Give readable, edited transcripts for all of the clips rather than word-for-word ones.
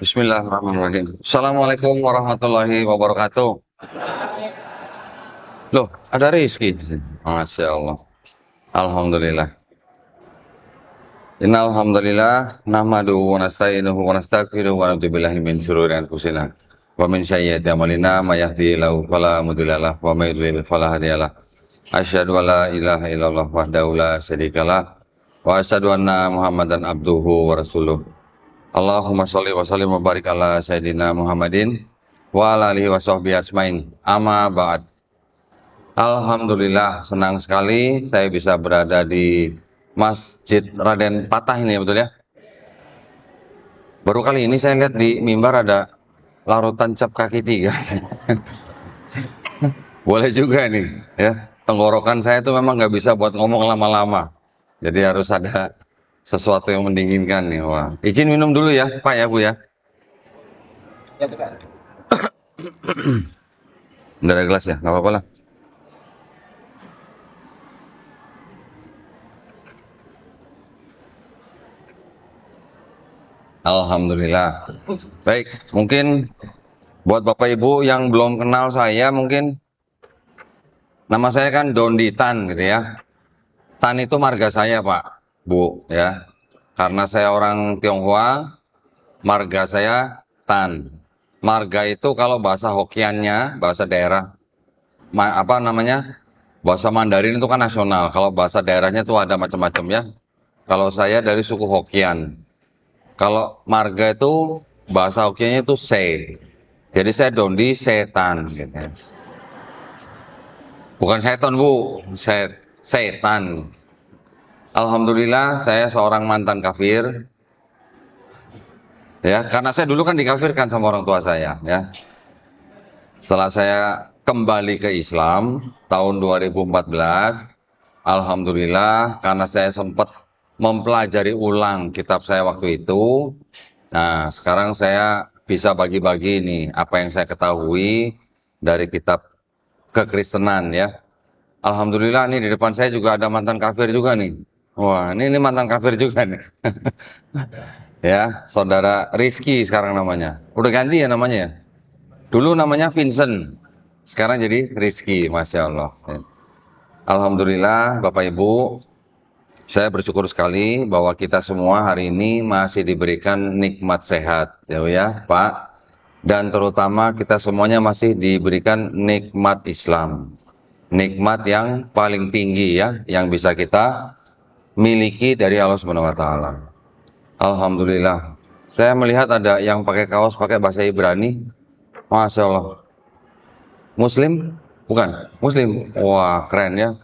Bismillahirrahmanirrahim. Assalamualaikum warahmatullahi wabarakatuh. Loh, ada Rizky. Masya Allah. Alhamdulillah. Innal hamdalillah nahmaduhu wa nasta'inuhu wa nastaghfiruhu wa na'udzu billahi min shururi anfusina wa min sayyiati a'malina may yahdihillahu fala mudhillalah wa may yudlil fala hadiyalah. Asyhadu an la ilaha illallah wahdahu la syarikalah wa asyhadu anna Muhammadan abduhu wa rasuluh. Allahumma sholli wa sallim wa barik ala sayyidina Muhammadin wa ala alihi wa sahbihi ajmain. Amma ba'd. Alhamdulillah, senang sekali saya bisa berada di Masjid Raden Patah ini, betul ya? Baru kali ini saya lihat di mimbar ada larutan cap kaki 3. Boleh juga nih, ya. Tenggorokan saya itu memang nggak bisa buat ngomong lama-lama. Jadi harus ada sesuatu yang mendinginkan nih. Wah. Izin minum dulu ya, Pak ya, Bu ya. Ya, tuh, Pak. Nggak ada gelas ya, nggak apa-apa lah. Alhamdulillah. Baik, mungkin buat Bapak Ibu yang belum kenal saya, mungkin nama saya kan Dondi Tan gitu ya. Tan itu marga saya Pak, Bu ya. Karena saya orang Tionghoa, marga saya Tan. Marga itu kalau bahasa Hokkiannya, bahasa daerah, apa namanya? Bahasa Mandarin itu kan nasional. Kalau bahasa daerahnya tuh ada macam-macam ya. Kalau saya dari suku Hokkian. Kalau marga itu bahasa Hokkiannya itu se. Jadi saya Dondi Setan gitu. Bukan setan Bu, setan. Alhamdulillah saya seorang mantan kafir. Ya, karena saya dulu kan dikafirkan sama orang tua saya ya. Setelah saya kembali ke Islam tahun 2014, alhamdulillah karena saya sempat mempelajari ulang kitab saya waktu itu. Nah, sekarang saya bisa bagi-bagi nih apa yang saya ketahui dari kitab kekristenan ya. Alhamdulillah nih di depan saya juga ada mantan kafir juga nih. Wah, ini mantan kafir juga nih. Ya, saudara Rizky sekarang namanya. Udah ganti ya namanya ya. Dulu namanya Vincent. Sekarang jadi Rizky, Masya Allah. Alhamdulillah Bapak Ibu, saya bersyukur sekali bahwa kita semua hari ini masih diberikan nikmat sehat, ya Pak. Dan terutama kita semuanya masih diberikan nikmat Islam. Nikmat yang paling tinggi ya, yang bisa kita miliki dari Allah Subhanahu wa taala. Alhamdulillah. Saya melihat ada yang pakai kaos pakai bahasa Ibrani. Masya Allah. Muslim? Bukan, Muslim. Wah, keren ya.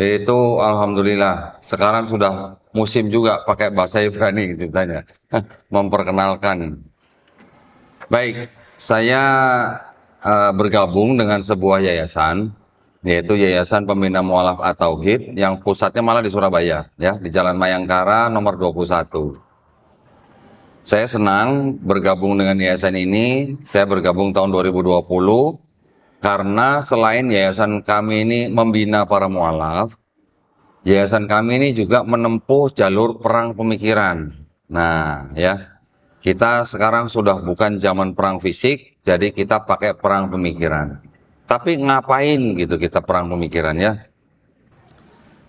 Itu alhamdulillah. Sekarang sudah musim juga pakai bahasa Ibrani ceritanya. Memperkenalkan. Baik, saya bergabung dengan sebuah yayasan, yaitu Yayasan Pembina Mu'alaf At-Tauhid yang pusatnya malah di Surabaya, ya, di Jalan Mayangkara nomor 21. Saya senang bergabung dengan yayasan ini. Saya bergabung tahun 2020 karena selain yayasan kami ini membina para mu'alaf, yayasan kami ini juga menempuh jalur perang pemikiran. Nah, ya, kita sekarang sudah bukan zaman perang fisik, jadi kita pakai perang pemikiran. Tapi ngapain gitu kita perang pemikiran ya?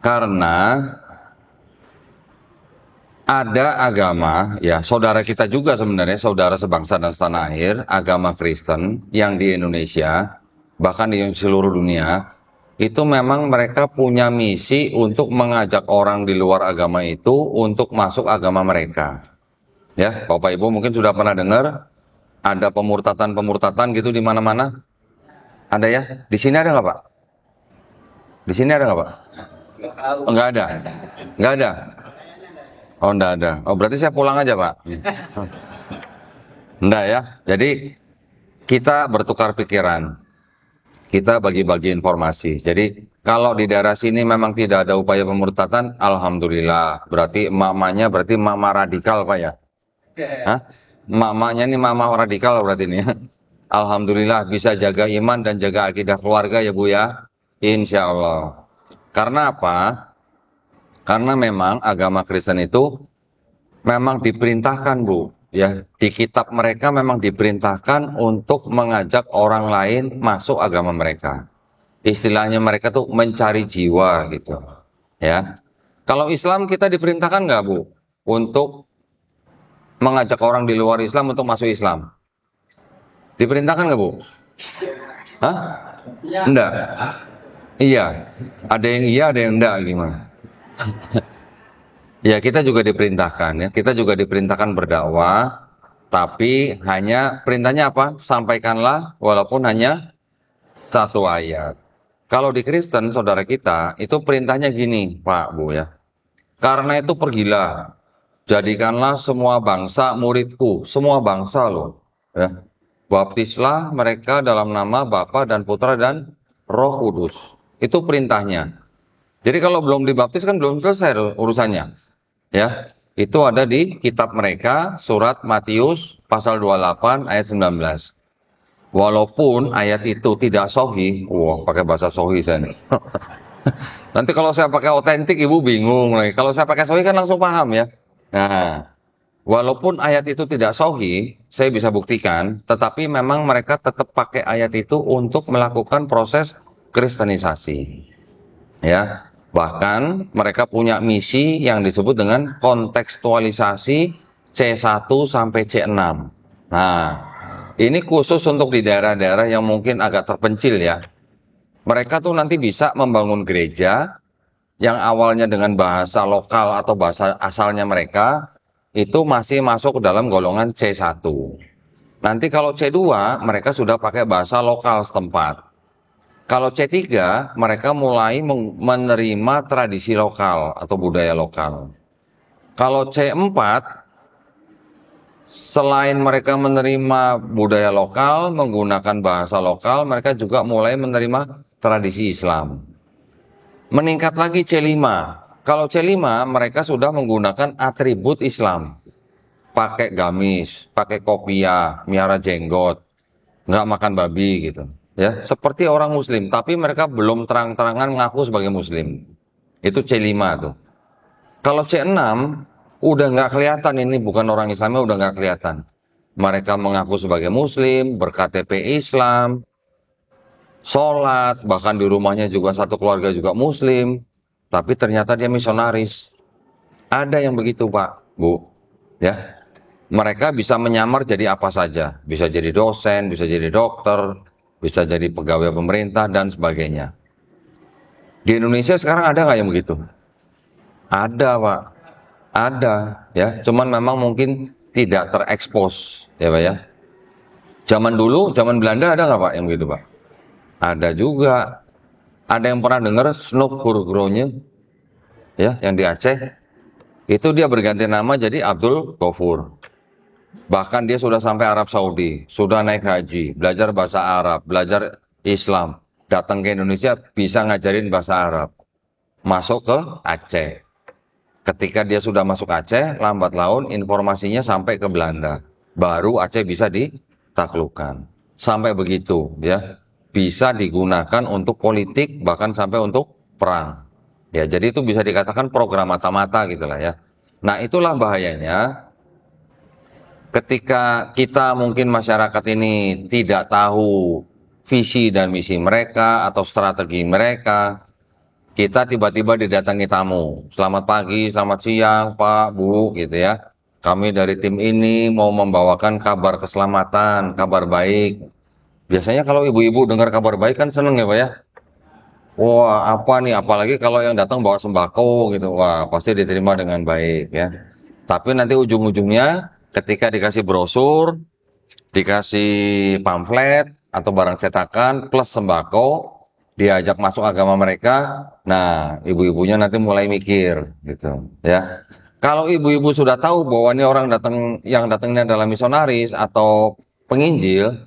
Karena ada agama, ya saudara kita juga sebenarnya, saudara sebangsa dan setanah air, agama Kristen yang di Indonesia, bahkan di seluruh dunia, itu memang mereka punya misi untuk mengajak orang di luar agama itu untuk masuk agama mereka. Ya, Bapak Ibu mungkin sudah pernah dengar, ada pemurtatan-pemurtatan gitu di mana-mana. Ada ya? Di sini ada nggak Pak? Di sini ada nggak Pak? Nggak ada. Nggak ada. Oh, enggak ada. Oh, berarti saya pulang aja, Pak. Enggak ya. Jadi kita bertukar pikiran. Kita bagi-bagi informasi. Jadi kalau di daerah sini memang tidak ada upaya pemurtatan, alhamdulillah. Berarti emak-emaknya berarti mama radikal, Pak ya? Hah? Emak-emaknya ini mama radikal berarti ini ya. Alhamdulillah bisa jaga iman dan jaga akidah keluarga ya, Bu ya. Insya Allah. Karena apa? Karena memang agama Kristen itu memang diperintahkan Bu ya, di kitab mereka memang diperintahkan untuk mengajak orang lain masuk agama mereka. Istilahnya mereka tuh mencari jiwa gitu. Ya. Kalau Islam kita diperintahkan nggak, Bu? Untuk mengajak orang di luar Islam untuk masuk Islam. Diperintahkan nggak, Bu? Hah? Enggak. Iya. Ada yang iya, ada yang enggak gimana? Ya, kita juga diperintahkan ya. Kita juga diperintahkan berdakwah, tapi hanya perintahnya apa? Sampaikanlah walaupun hanya satu ayat. Kalau di Kristen, saudara kita, itu perintahnya gini, Pak, Bu ya. Karena itu pergilah, jadikanlah semua bangsa muridku, semua bangsa loh. Ya. Baptislah mereka dalam nama Bapa dan Putra dan Roh Kudus. Itu perintahnya. Jadi kalau belum dibaptis kan belum selesai urusannya. Ya, itu ada di kitab mereka, surat Matius pasal 28 ayat 19. Walaupun ayat itu tidak sahih, wah pakai bahasa sahih saya nih. Nanti kalau saya pakai otentik ibu bingung lagi. Kalau saya pakai sahih kan langsung paham ya. Nah, walaupun ayat itu tidak sahih, saya bisa buktikan, tetapi memang mereka tetap pakai ayat itu untuk melakukan proses kristenisasi. Ya, bahkan mereka punya misi yang disebut dengan kontekstualisasi C1 sampai C6. Nah, ini khusus untuk di daerah-daerah yang mungkin agak terpencil ya. Mereka tuh nanti bisa membangun gereja yang awalnya dengan bahasa lokal atau bahasa asalnya mereka, itu masih masuk ke dalam golongan C1. Nanti kalau C2, mereka sudah pakai bahasa lokal setempat. Kalau C3, mereka mulai menerima tradisi lokal atau budaya lokal. Kalau C4, selain mereka menerima budaya lokal, menggunakan bahasa lokal, mereka juga mulai menerima tradisi Islam. Meningkat lagi C5. Kalau C5, mereka sudah menggunakan atribut Islam. Pakai gamis, pakai kopiah, miara jenggot, nggak makan babi gitu. Ya, seperti orang Muslim, tapi mereka belum terang-terangan mengaku sebagai Muslim. Itu C5 tuh. Kalau C6, udah nggak kelihatan ini bukan orang Islamnya, udah nggak kelihatan. Mereka mengaku sebagai Muslim, berKTP Islam, sholat, bahkan di rumahnya juga satu keluarga juga Muslim, tapi ternyata dia misionaris. Ada yang begitu, Pak, Bu. Ya, mereka bisa menyamar jadi apa saja, bisa jadi dosen, bisa jadi dokter, bisa jadi pegawai pemerintah dan sebagainya. Di Indonesia sekarang ada nggak yang begitu? Ada, Pak. Ada, ya. Cuman memang mungkin tidak terekspos, ya, Pak ya. Zaman dulu, zaman Belanda ada nggak, Pak, yang begitu, Pak? Ada juga. Ada yang pernah dengar Snoop Gurgronya, ya, yang di Aceh? Itu dia berganti nama jadi Abdul Ghafur. Bahkan dia sudah sampai Arab Saudi, sudah naik haji, belajar bahasa Arab, belajar Islam. Datang ke Indonesia bisa ngajarin bahasa Arab. Masuk ke Aceh. Ketika dia sudah masuk Aceh, lambat laun informasinya sampai ke Belanda. Baru Aceh bisa ditaklukkan. Sampai begitu ya. Bisa digunakan untuk politik, bahkan sampai untuk perang. Ya, jadi itu bisa dikatakan program mata-mata gitulah ya. Nah, itulah bahayanya ketika kita mungkin masyarakat ini tidak tahu visi dan misi mereka atau strategi mereka, kita tiba-tiba didatangi tamu. Selamat pagi, selamat siang, Pak, Bu, gitu ya. Kami dari tim ini mau membawakan kabar keselamatan, kabar baik. Biasanya kalau ibu-ibu dengar kabar baik kan seneng ya, Pak ya. Wah, apa nih? Apalagi kalau yang datang bawa sembako gitu. Wah, pasti diterima dengan baik ya. Tapi nanti ujung-ujungnya ketika dikasih brosur, dikasih pamflet atau barang cetakan plus sembako, diajak masuk agama mereka. Nah, ibu-ibunya nanti mulai mikir gitu ya. Kalau ibu-ibu sudah tahu bahwa ini orang datang yang datang ini adalah misionaris atau penginjil,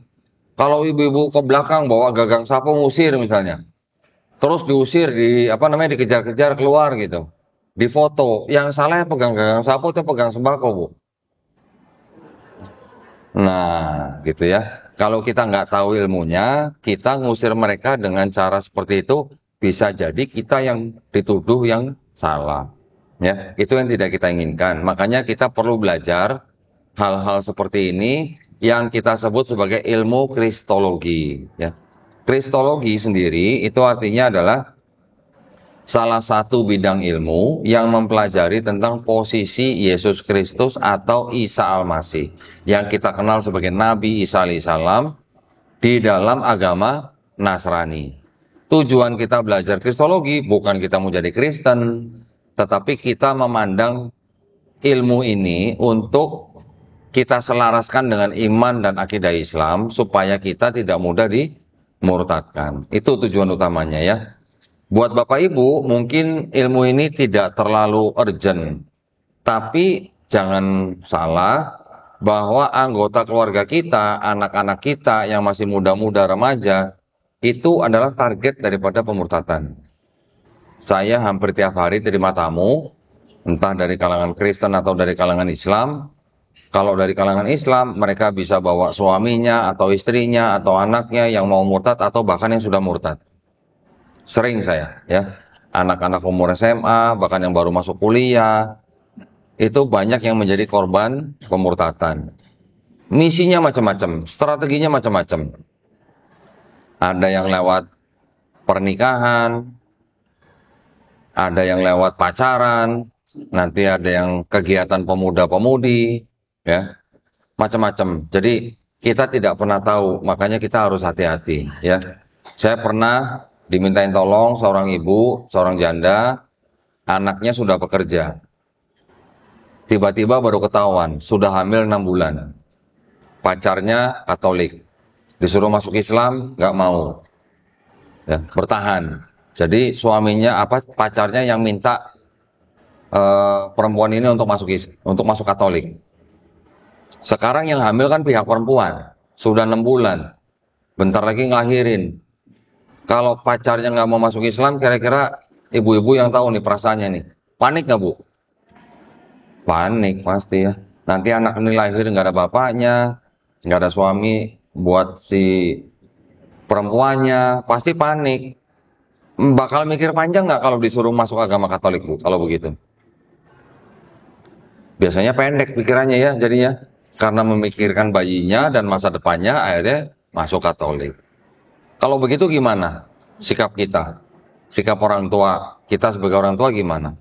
kalau ibu-ibu ke belakang bawa gagang sapu ngusir misalnya, terus diusir apa namanya dikejar-kejar keluar gitu, difoto, yang salah pegang gagang sapu atau pegang sembako, Bu. Nah, gitu ya. Kalau kita nggak tahu ilmunya, kita ngusir mereka dengan cara seperti itu, bisa jadi kita yang dituduh yang salah. Ya, itu yang tidak kita inginkan. Makanya kita perlu belajar hal-hal seperti ini yang kita sebut sebagai ilmu kristologi. Ya. Kristologi sendiri itu artinya adalah salah satu bidang ilmu yang mempelajari tentang posisi Yesus Kristus atau Isa Al-Masih yang kita kenal sebagai Nabi Isa alaihissalam di dalam agama Nasrani. Tujuan kita belajar kristologi bukan kita mau jadi Kristen, tetapi kita memandang ilmu ini untuk kita selaraskan dengan iman dan akidah Islam supaya kita tidak mudah dimurtadkan. Itu tujuan utamanya ya. Buat Bapak Ibu, mungkin ilmu ini tidak terlalu urgent. Tapi jangan salah bahwa anggota keluarga kita, anak-anak kita yang masih muda-muda remaja, itu adalah target daripada pemurtatan. Saya hampir tiap hari terima tamu, entah dari kalangan Kristen atau dari kalangan Islam. Kalau dari kalangan Islam, mereka bisa bawa suaminya atau istrinya atau anaknya yang mau murtad atau bahkan yang sudah murtad. Sering saya, ya, anak-anak umur SMA, bahkan yang baru masuk kuliah, itu banyak yang menjadi korban pemurtatan. Misinya macam-macam, strateginya macam-macam. Ada yang lewat pernikahan, ada yang lewat pacaran, nanti ada yang kegiatan pemuda-pemudi, ya, macam-macam. Jadi kita tidak pernah tahu, makanya kita harus hati-hati, ya. Saya pernah dimintain tolong seorang ibu, seorang janda, anaknya sudah bekerja. Tiba-tiba baru ketahuan, sudah hamil 6 bulan. Pacarnya Katolik. Disuruh masuk Islam, nggak mau. Ya, bertahan. Jadi suaminya, pacarnya yang minta perempuan ini untuk masuk Katolik. Sekarang yang hamil kan pihak perempuan. Sudah 6 bulan. Bentar lagi ngelahirin. Kalau pacarnya nggak mau masuk Islam, kira-kira ibu-ibu yang tahu nih perasaannya nih. Panik nggak, Bu? Panik pasti ya. Nanti anak ini lahir nggak ada bapaknya, nggak ada suami buat si perempuannya, pasti panik. Bakal mikir panjang nggak kalau disuruh masuk agama Katolik, Bu? Kalau begitu. Biasanya pendek pikirannya ya jadinya. Karena memikirkan bayinya dan masa depannya, akhirnya masuk Katolik. Kalau begitu gimana sikap kita? Sikap orang tua, kita sebagai orang tua gimana?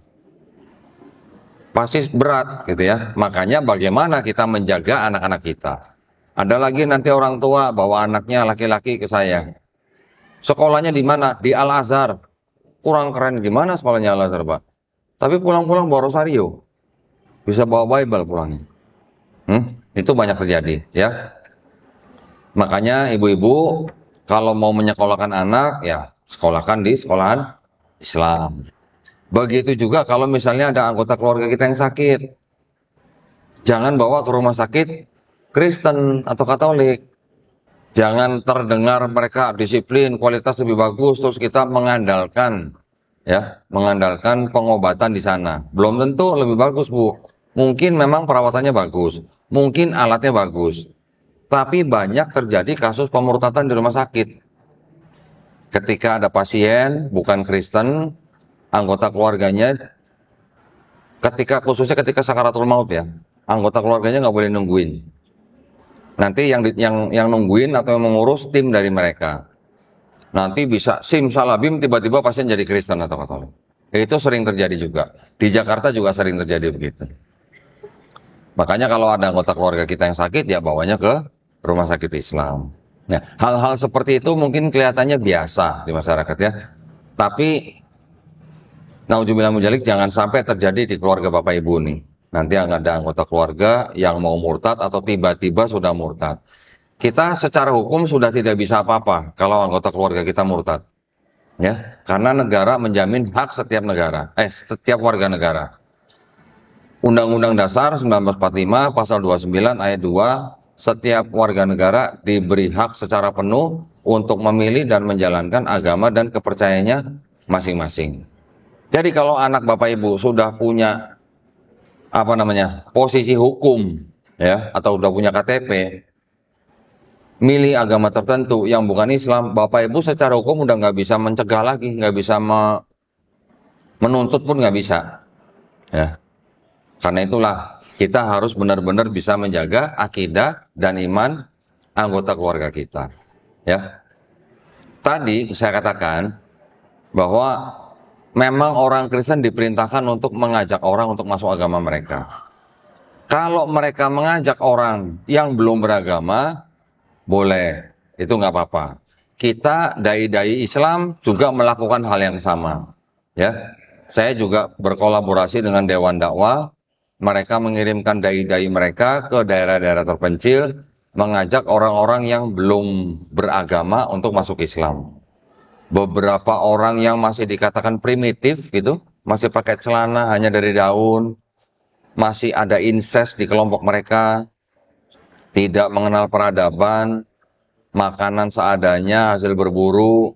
Pasti berat gitu ya. Makanya bagaimana kita menjaga anak-anak kita. Ada lagi nanti orang tua bawa anaknya laki-laki ke saya. Sekolahnya di mana? Di Al-Azhar. Kurang keren gimana sekolahnya Al-Azhar, Pak? Tapi pulang-pulang bawa rosario. Bisa bawa Bible pulangnya. Itu banyak terjadi ya. Makanya ibu-ibu kalau mau menyekolahkan anak, ya sekolahkan di sekolahan Islam. Begitu juga kalau misalnya ada anggota keluarga kita yang sakit. Jangan bawa ke rumah sakit Kristen atau Katolik. Jangan terdengar mereka disiplin, kualitas lebih bagus, terus kita mengandalkan pengobatan di sana. Belum tentu lebih bagus, Bu. Mungkin memang perawatannya bagus, mungkin alatnya bagus. Tapi banyak terjadi kasus pemurtatan di rumah sakit. Ketika ada pasien bukan Kristen, anggota keluarganya, khususnya ketika sakaratul maut ya, anggota keluarganya nggak boleh nungguin. Nanti yang nungguin atau yang mengurus tim dari mereka. Nanti bisa simsalabim tiba-tiba pasien jadi Kristen atau Katolik. Itu sering terjadi juga. Di Jakarta juga sering terjadi begitu. Makanya kalau ada anggota keluarga kita yang sakit, ya bawanya ke rumah sakit Islam. Nah, hal-hal seperti itu mungkin kelihatannya biasa di masyarakat ya. Tapi, naudzubillah mujalik, jangan sampai terjadi di keluarga Bapak Ibu nih. Nanti ada anggota keluarga yang mau murtad atau tiba-tiba sudah murtad. Kita secara hukum sudah tidak bisa apa-apa kalau anggota keluarga kita murtad. Ya, karena negara menjamin hak setiap warga negara. Undang-Undang Dasar 1945 pasal 29 ayat 2, setiap warga negara diberi hak secara penuh untuk memilih dan menjalankan agama dan kepercayaannya masing-masing. Jadi kalau anak Bapak Ibu sudah punya posisi hukum ya, atau sudah punya KTP, milih agama tertentu yang bukan Islam, Bapak Ibu secara hukum udah nggak bisa mencegah lagi, nggak bisa menuntut pun nggak bisa. Ya. Karena itulah Kita harus benar-benar bisa menjaga akidah dan iman anggota keluarga kita. Ya, tadi saya katakan bahwa memang orang Kristen diperintahkan untuk mengajak orang untuk masuk agama mereka. Kalau mereka mengajak orang yang belum beragama, boleh, itu nggak apa-apa. Kita dai-dai Islam juga melakukan hal yang sama. Ya, saya juga berkolaborasi dengan Dewan Dakwah. Mereka mengirimkan dai-dai mereka ke daerah-daerah terpencil, mengajak orang-orang yang belum beragama untuk masuk Islam. Beberapa orang yang masih dikatakan primitif gitu, masih pakai celana hanya dari daun, masih ada incest di kelompok mereka, tidak mengenal peradaban, makanan seadanya, hasil berburu.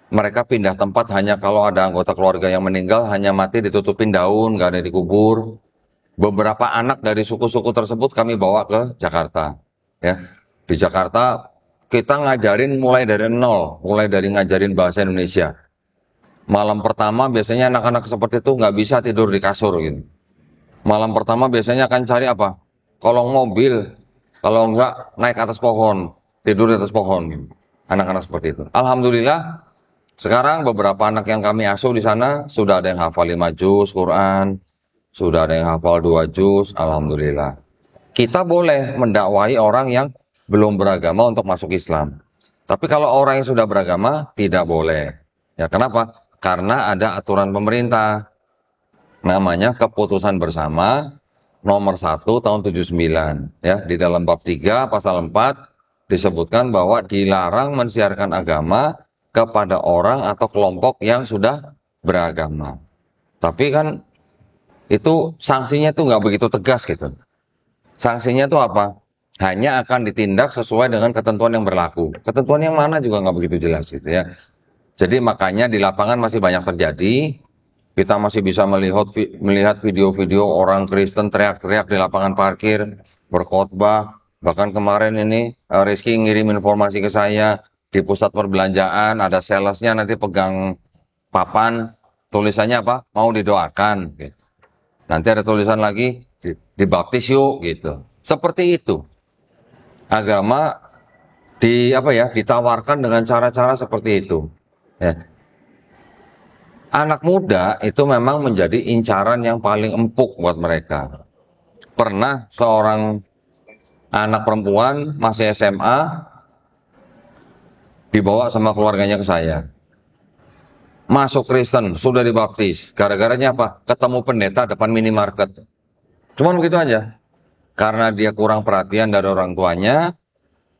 Mereka pindah tempat hanya kalau ada anggota keluarga yang meninggal, hanya mati ditutupin daun, gak ada dikubur. Beberapa anak dari suku-suku tersebut kami bawa ke Jakarta. Ya, di Jakarta kita ngajarin mulai dari nol, mulai dari ngajarin bahasa Indonesia. Malam pertama biasanya anak-anak seperti itu nggak bisa tidur di kasur gitu. Malam pertama biasanya akan cari apa? Kolong mobil, kalau enggak naik atas pohon, tidur di atas pohon gitu. Anak-anak seperti itu. Alhamdulillah, sekarang beberapa anak yang kami asuh di sana sudah ada yang hafal 5 juz Quran, sudah ada yang hafal 2 juz, alhamdulillah. Kita boleh mendakwai orang yang belum beragama untuk masuk Islam. Tapi kalau orang yang sudah beragama, tidak boleh. Ya, kenapa? Karena ada aturan pemerintah. Namanya Keputusan Bersama nomor 1 tahun 79. Ya, di dalam bab 3 pasal 4 disebutkan bahwa dilarang mensiarkan agama kepada orang atau kelompok yang sudah beragama. Tapi kan itu sanksinya tuh nggak begitu tegas gitu. Sanksinya tuh apa? Hanya akan ditindak sesuai dengan ketentuan yang berlaku. Ketentuan yang mana juga nggak begitu jelas gitu ya. Jadi makanya di lapangan masih banyak terjadi. Kita masih bisa melihat video-video orang Kristen teriak-teriak di lapangan parkir, berkhotbah. Bahkan kemarin ini Rizky ngirim informasi ke saya di pusat perbelanjaan ada salesnya nanti pegang papan tulisannya apa? Mau didoakan. Gitu. Nanti ada tulisan lagi dibaptis yuk gitu. Seperti itu. Agama ditawarkan dengan cara-cara seperti itu. Ya. Anak muda itu memang menjadi incaran yang paling empuk buat mereka. Pernah seorang anak perempuan masih SMA dibawa sama keluarganya ke saya. Masuk Kristen, sudah dibaptis. Gara-garanya apa? Ketemu pendeta depan minimarket. Cuman begitu aja. Karena dia kurang perhatian dari orang tuanya,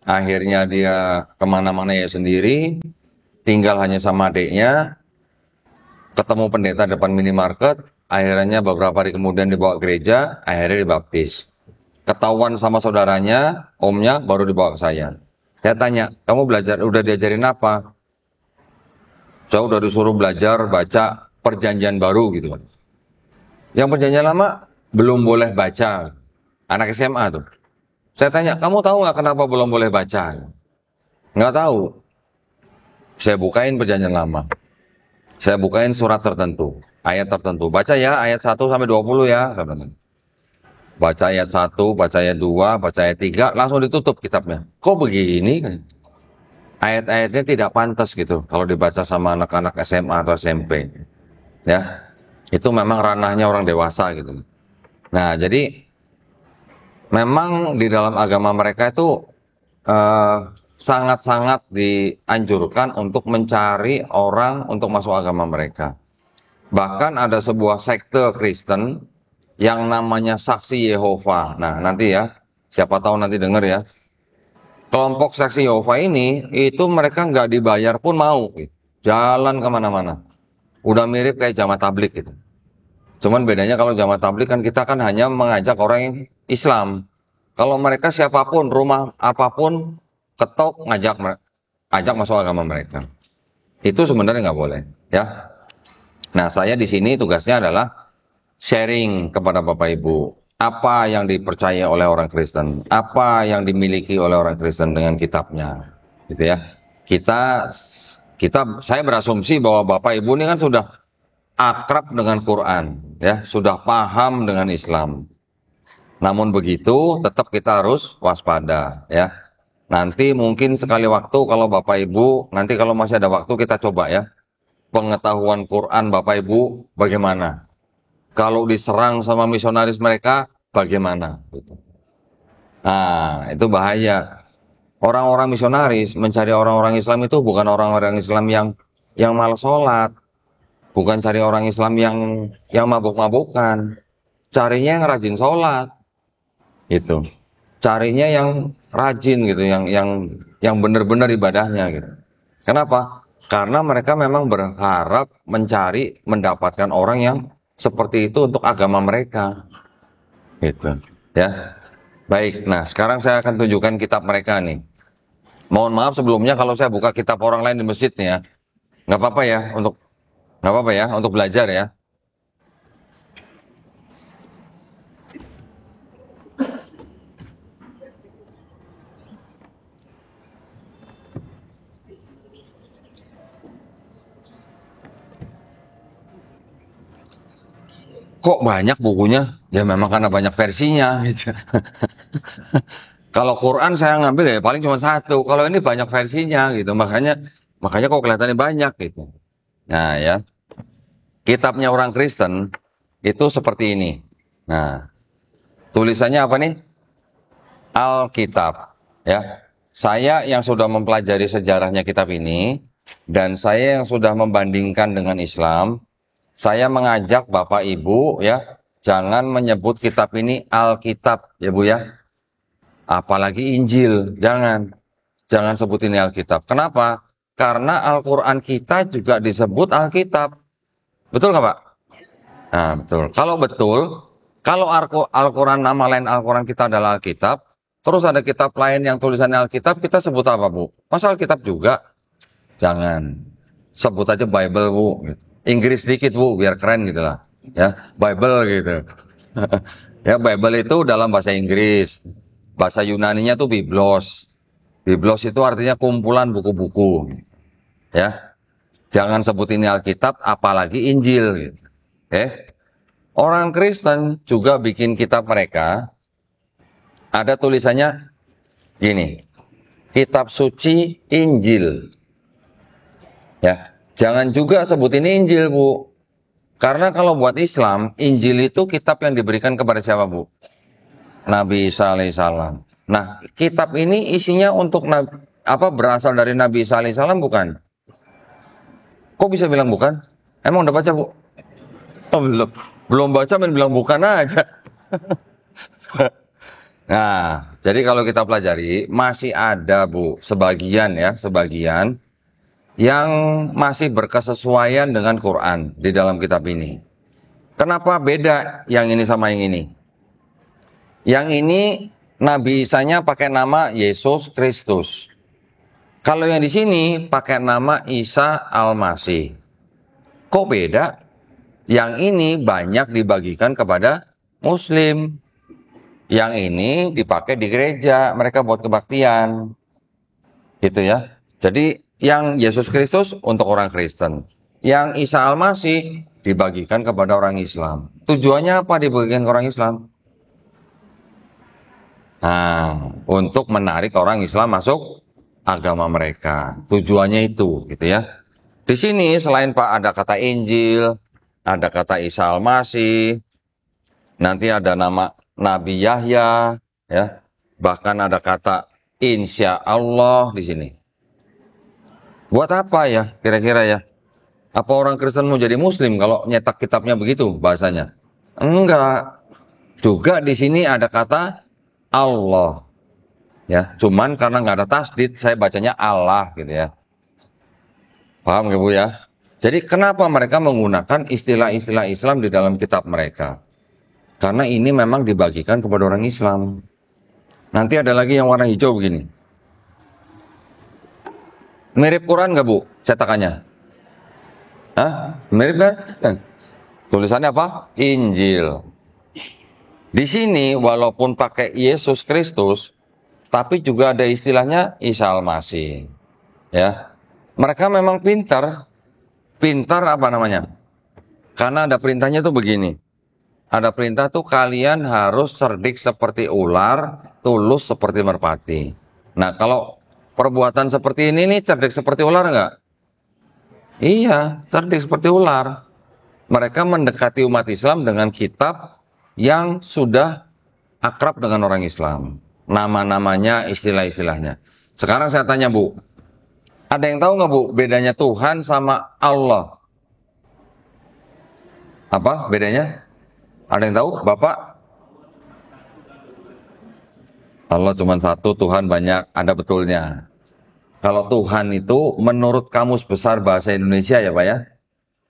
akhirnya dia kemana-mana ya sendiri, tinggal hanya sama adiknya, ketemu pendeta depan minimarket, akhirnya beberapa hari kemudian dibawa ke gereja, akhirnya dibaptis. Ketahuan sama saudaranya, omnya, baru dibawa ke saya. Saya tanya, kamu belajar, udah diajarin apa? Saya udah disuruh belajar baca perjanjian baru gitu. Yang perjanjian lama belum boleh baca. Anak SMA tuh. Saya tanya, kamu tahu nggak kenapa belum boleh baca? Nggak tahu. Saya bukain perjanjian lama. Saya bukain surat tertentu, ayat tertentu. Baca ya ayat 1 sampai 20 ya. Baca ayat 1, baca ayat 2, baca ayat 3, langsung ditutup kitabnya. Kok begini? Ayat-ayatnya tidak pantas gitu kalau dibaca sama anak-anak SMA atau SMP. Ya. Itu memang ranahnya orang dewasa gitu. Nah, jadi memang di dalam agama mereka itu sangat-sangat dianjurkan untuk mencari orang untuk masuk agama mereka. Bahkan ada sebuah sekte Kristen yang namanya Saksi Yehova. Nah, nanti ya, siapa tahu nanti dengar ya. Kelompok Saksi Yehova ini, itu mereka nggak dibayar pun mau. Gitu. Jalan kemana-mana. Udah mirip kayak jamaah tablik gitu. Cuman bedanya kalau jamaah tablik kan kita kan hanya mengajak orang Islam. Kalau mereka siapapun, rumah apapun, ketok ajak masuk agama mereka. Itu sebenarnya nggak boleh, ya. Nah, saya di sini tugasnya adalah sharing kepada Bapak Ibu apa yang dipercaya oleh orang Kristen, apa yang dimiliki oleh orang Kristen dengan kitabnya, gitu ya. Saya berasumsi bahwa Bapak Ibu ini kan sudah akrab dengan Quran, ya, sudah paham dengan Islam. Namun begitu, tetap kita harus waspada, ya. Nanti mungkin sekali waktu kalau Bapak Ibu, nanti kalau masih ada waktu kita coba ya. Pengetahuan Quran Bapak Ibu bagaimana? Kalau diserang sama misionaris mereka, bagaimana? Gitu. Nah, itu bahaya. Orang-orang misionaris mencari orang-orang Islam itu bukan orang-orang Islam yang malas sholat, bukan cari orang Islam yang mabuk-mabukan, carinya yang rajin sholat, gitu. Carinya yang rajin gitu, yang benar-benar ibadahnya gitu. Kenapa? Karena mereka memang berharap mencari mendapatkan orang yang seperti itu untuk agama mereka, gitu. Ya, baik. Nah, sekarang saya akan tunjukkan kitab mereka nih. Mohon maaf sebelumnya kalau saya buka kitab orang lain di masjid nih ya. Nggak apa-apa ya nggak apa-apa ya untuk belajar ya. Kok banyak bukunya? Ya memang karena banyak versinya gitu. Kalau Quran saya ngambil ya paling cuma satu. Kalau ini banyak versinya gitu. Makanya kok kelihatannya banyak gitu. Nah ya, kitabnya orang Kristen itu seperti ini. Nah, tulisannya apa nih? Alkitab. Ya, saya yang sudah mempelajari sejarahnya kitab ini dan saya yang sudah membandingkan dengan Islam, saya mengajak Bapak Ibu ya, jangan menyebut kitab ini Alkitab ya Bu ya. Apalagi Injil, jangan sebut ini Alkitab. Kenapa? Karena Al-Quran kita juga disebut Alkitab. Betul nggak Pak? Nah, betul. Kalau Al-Quran nama lain Al-Quran kita adalah Alkitab, terus ada kitab lain yang tulisannya Alkitab, kita sebut apa Bu? Masa Alkitab juga? Jangan. Sebut aja Bible Bu. Inggris dikit Bu, biar keren gitu lah. Ya, Bible gitu. Ya, Bible itu dalam bahasa Inggris. Bahasa Yunaninya tuh Biblos. Biblos itu artinya kumpulan buku-buku. Ya, jangan sebut ini Alkitab, apalagi Injil. Gitu. Orang Kristen juga bikin kitab mereka. Ada tulisannya gini, Kitab Suci Injil. Ya, jangan juga sebut ini Injil Bu. Karena kalau buat Islam, Injil itu kitab yang diberikan kepada siapa Bu? Nabi Isa alaihissalam. Nah, kitab ini isinya untuk berasal dari Nabi Isa alaihissalam bukan? Kok bisa bilang bukan? Emang udah baca Bu? Oh belum. Belum baca main bilang bukan aja. Nah, jadi kalau kita pelajari masih ada Bu, sebagian yang masih berkesesuaian dengan Quran di dalam kitab ini. Kenapa beda yang ini sama yang ini? Yang ini Nabi Isa-nya pakai nama Yesus Kristus. Kalau yang di sini pakai nama Isa Al-Masih. Kok beda? Yang ini banyak dibagikan kepada Muslim. Yang ini dipakai di gereja, mereka buat kebaktian. Gitu ya. Jadi yang Yesus Kristus untuk orang Kristen. Yang Isa Al-Masih dibagikan kepada orang Islam. Tujuannya apa dibagikan ke orang Islam? Nah, untuk menarik orang Islam masuk agama mereka. Tujuannya itu, gitu ya. Di sini selain Pak ada kata Injil, ada kata Isa Al-Masih, nanti ada nama Nabi Yahya, ya. Bahkan ada kata Insya Allah di sini. Buat apa ya kira-kira ya? Apa orang Kristen mau jadi Muslim kalau nyetak kitabnya begitu bahasanya? Enggak. Juga di sini ada kata Allah. Ya, cuman karena nggak ada tasdid, saya bacanya Allah gitu ya. Paham nggak Bu ya? Jadi kenapa mereka menggunakan istilah-istilah Islam di dalam kitab mereka? Karena ini memang dibagikan kepada orang Islam. Nanti ada lagi yang warna hijau begini. Mirip Quran nggak Bu cetakannya? Hah? Mirip kan? Tulisannya apa? Injil. Di sini walaupun pakai Yesus Kristus, tapi juga ada istilahnya Isa Al-Masih. Ya. Mereka memang pintar. Pintar apa namanya? Karena ada perintahnya tuh begini. Ada perintah tuh kalian harus cerdik seperti ular, tulus seperti merpati. Nah, kalau perbuatan seperti ini nih cerdik seperti ular nggak? Iya, cerdik seperti ular. Mereka mendekati umat Islam dengan kitab yang sudah akrab dengan orang Islam. Nama-namanya, istilah-istilahnya. Sekarang saya tanya Bu, ada yang tahu nggak Bu bedanya Tuhan sama Allah? Apa bedanya? Ada yang tahu? Bapak? Allah cuma satu, Tuhan banyak, ada betulnya. Kalau Tuhan itu menurut Kamus Besar Bahasa Indonesia ya Pak ya,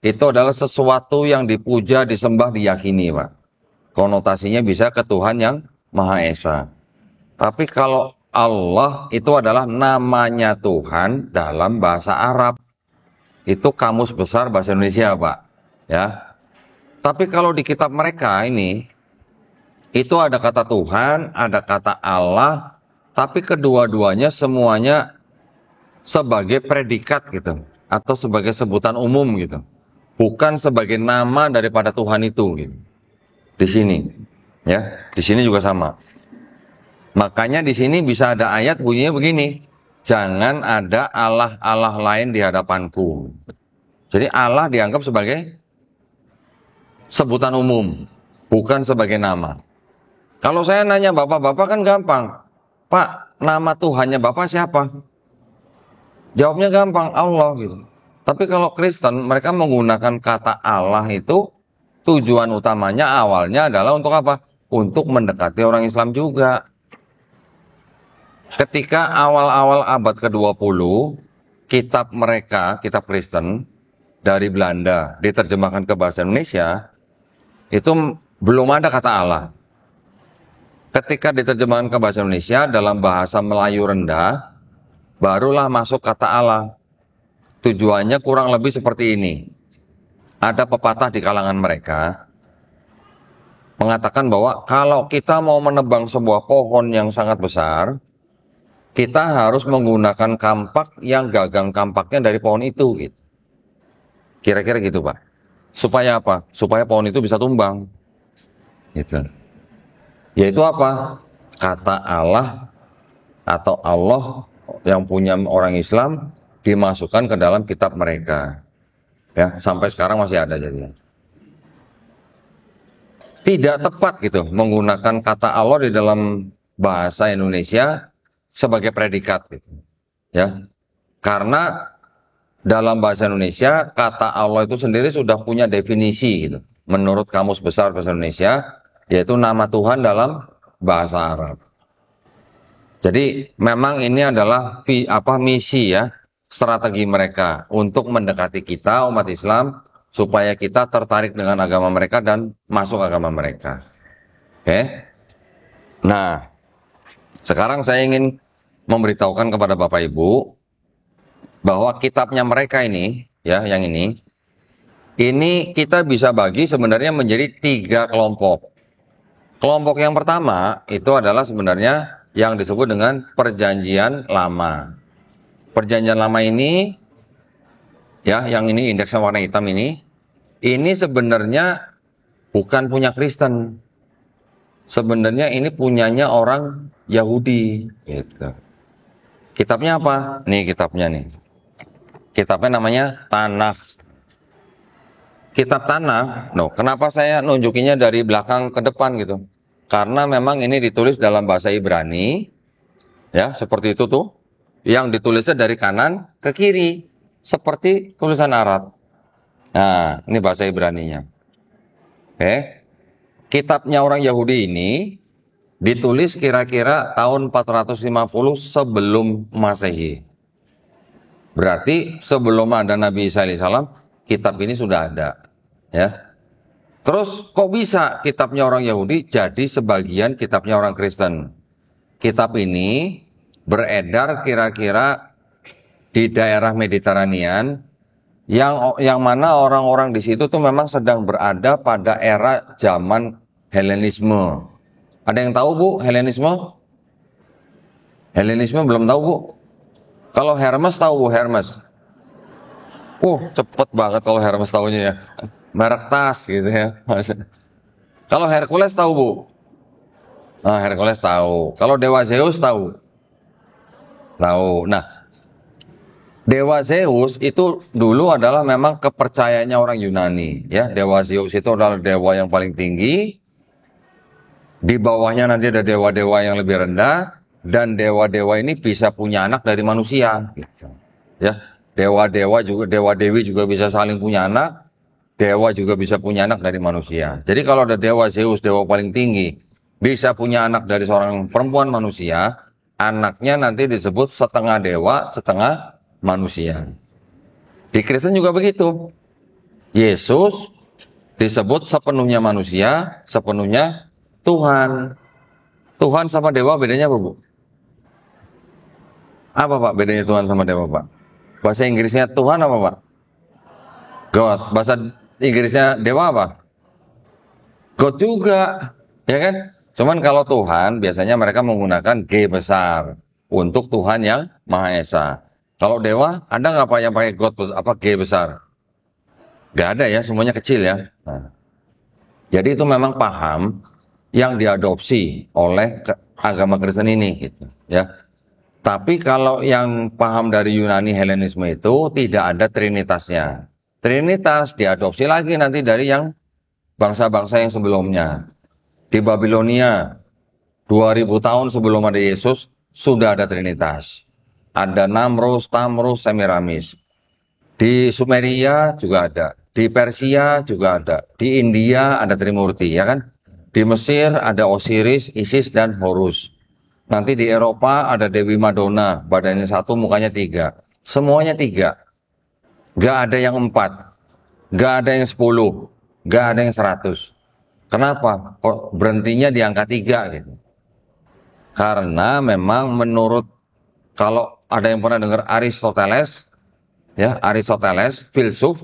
itu adalah sesuatu yang dipuja, disembah, diyakini Pak. Konotasinya bisa ke Tuhan yang Maha Esa. Tapi kalau Allah itu adalah namanya Tuhan dalam bahasa Arab. Itu Kamus Besar Bahasa Indonesia Pak. Ya. Tapi kalau di kitab mereka ini, itu ada kata Tuhan, ada kata Allah, tapi kedua-duanya semuanya sebagai predikat gitu, atau sebagai sebutan umum gitu, bukan sebagai nama daripada Tuhan itu gitu. Di sini, ya, di sini juga sama. Makanya di sini bisa ada ayat bunyinya begini, jangan ada Allah-Allah lain di hadapanku. Jadi Allah dianggap sebagai sebutan umum, bukan sebagai nama. Kalau saya nanya bapak-bapak kan gampang. Pak, nama Tuhannya bapak siapa? Jawabnya gampang, Allah gitu. Tapi kalau Kristen, mereka menggunakan kata Allah itu tujuan utamanya awalnya adalah untuk apa? Untuk mendekati orang Islam juga. Ketika awal-awal abad ke-20, kitab mereka, kitab Kristen dari Belanda diterjemahkan ke bahasa Indonesia, itu belum ada kata Allah. Ketika diterjemahkan ke bahasa Indonesia dalam bahasa Melayu rendah, barulah masuk kata Allah. Tujuannya kurang lebih seperti ini. Ada pepatah di kalangan mereka mengatakan bahwa kalau kita mau menebang sebuah pohon yang sangat besar, kita harus menggunakan kampak yang gagang kampaknya dari pohon itu. Gitu. Kira-kira gitu Pak. Supaya apa? Supaya pohon itu bisa tumbang. Gitu. Yaitu apa? Kata Allah atau Allah yang punya orang Islam dimasukkan ke dalam kitab mereka. Ya, sampai sekarang masih ada jadinya. Tidak tepat gitu menggunakan kata Allah di dalam bahasa Indonesia sebagai predikat gitu. Ya. Karena dalam bahasa Indonesia kata Allah itu sendiri sudah punya definisi gitu. Menurut Kamus Besar Bahasa Indonesia, yaitu nama Tuhan dalam bahasa Arab. Jadi memang ini adalah misi ya, strategi mereka untuk mendekati kita umat Islam supaya kita tertarik dengan agama mereka dan masuk agama mereka. Oke. Nah, sekarang saya ingin memberitahukan kepada Bapak Ibu bahwa kitabnya mereka ini ya, yang ini kita bisa bagi sebenarnya menjadi 3 kelompok. Kelompok yang pertama itu adalah sebenarnya yang disebut dengan Perjanjian Lama. Perjanjian Lama ini, ya, yang ini indeksnya warna hitam ini sebenarnya bukan punya Kristen. Sebenarnya ini punyanya orang Yahudi. Gitu. Kitabnya apa? Nih kitabnya nih. Kitabnya namanya Tanakh. Kitab Tanakh, kenapa saya nunjukinya dari belakang ke depan gitu? Karena memang ini ditulis dalam bahasa Ibrani, ya seperti itu tuh, yang ditulisnya dari kanan ke kiri, seperti tulisan Arab. Nah, ini bahasa Ibraninya. Oke, kitabnya orang Yahudi ini ditulis kira-kira tahun 450 sebelum Masehi. Berarti sebelum ada Nabi Isa alaihissalam, kitab ini sudah ada. Ya. Terus kok bisa kitabnya orang Yahudi jadi sebagian kitabnya orang Kristen? Kitab ini beredar kira-kira di daerah Mediterranean yang mana orang-orang di situ tuh memang sedang berada pada era zaman Helenisme. Ada yang tahu Bu Helenisme? Helenisme belum tahu Bu? Kalau Hermes tahu Bu Hermes? Cepet banget kalau Hermes tahunya ya. Merek tas gitu ya. Kalau Hercules tahu, Bu? Nah, Hercules tahu. Kalau dewa Zeus tahu? Tahu. Nah, dewa Zeus itu dulu adalah memang kepercayaannya orang Yunani, ya. Dewa Zeus itu adalah dewa yang paling tinggi. Di bawahnya nanti ada dewa-dewa yang lebih rendah, dan dewa-dewa ini bisa punya anak dari manusia, gitu. Ya, dewa-dewa juga, dewa-dewi juga bisa saling punya anak. Dewa juga bisa punya anak dari manusia. Jadi kalau ada dewa Zeus, dewa paling tinggi, bisa punya anak dari seorang perempuan manusia, anaknya nanti disebut setengah dewa, setengah manusia. Di Kristen juga begitu. Yesus disebut sepenuhnya manusia, sepenuhnya Tuhan. Tuhan sama dewa bedanya apa, Bu? Apa, Pak, bedanya Tuhan sama dewa, Pak? Bahasa Inggrisnya Tuhan apa, Pak? God. Bahasa Inggrisnya dewa apa? God juga, ya kan? Cuman kalau Tuhan biasanya mereka menggunakan G besar untuk Tuhan yang Maha Esa. Kalau dewa ada nggak Pak yang pakai God apa G besar? Nggak ada ya, semuanya kecil ya. Nah, jadi itu memang paham yang diadopsi oleh agama Kristen ini, gitu, ya. Tapi kalau yang paham dari Yunani Helenisme itu tidak ada Trinitasnya. Trinitas diadopsi lagi nanti dari yang bangsa-bangsa yang sebelumnya. Di Babilonia, 2000 tahun sebelum ada Yesus, sudah ada Trinitas. Ada Namrus, Tamrus, Semiramis. Di Sumeria juga ada. Di Persia juga ada. Di India ada Trimurti, ya kan? Di Mesir ada Osiris, Isis, dan Horus. Nanti di Eropa ada Dewi Madonna, badannya satu, mukanya tiga. Semuanya tiga. Gak ada yang 4. Gak ada yang 10. Gak ada yang 100. Kenapa? Kok berhentinya di angka 3 gitu? Karena memang menurut, kalau ada yang pernah dengar Aristoteles, ya, Aristoteles, filsuf,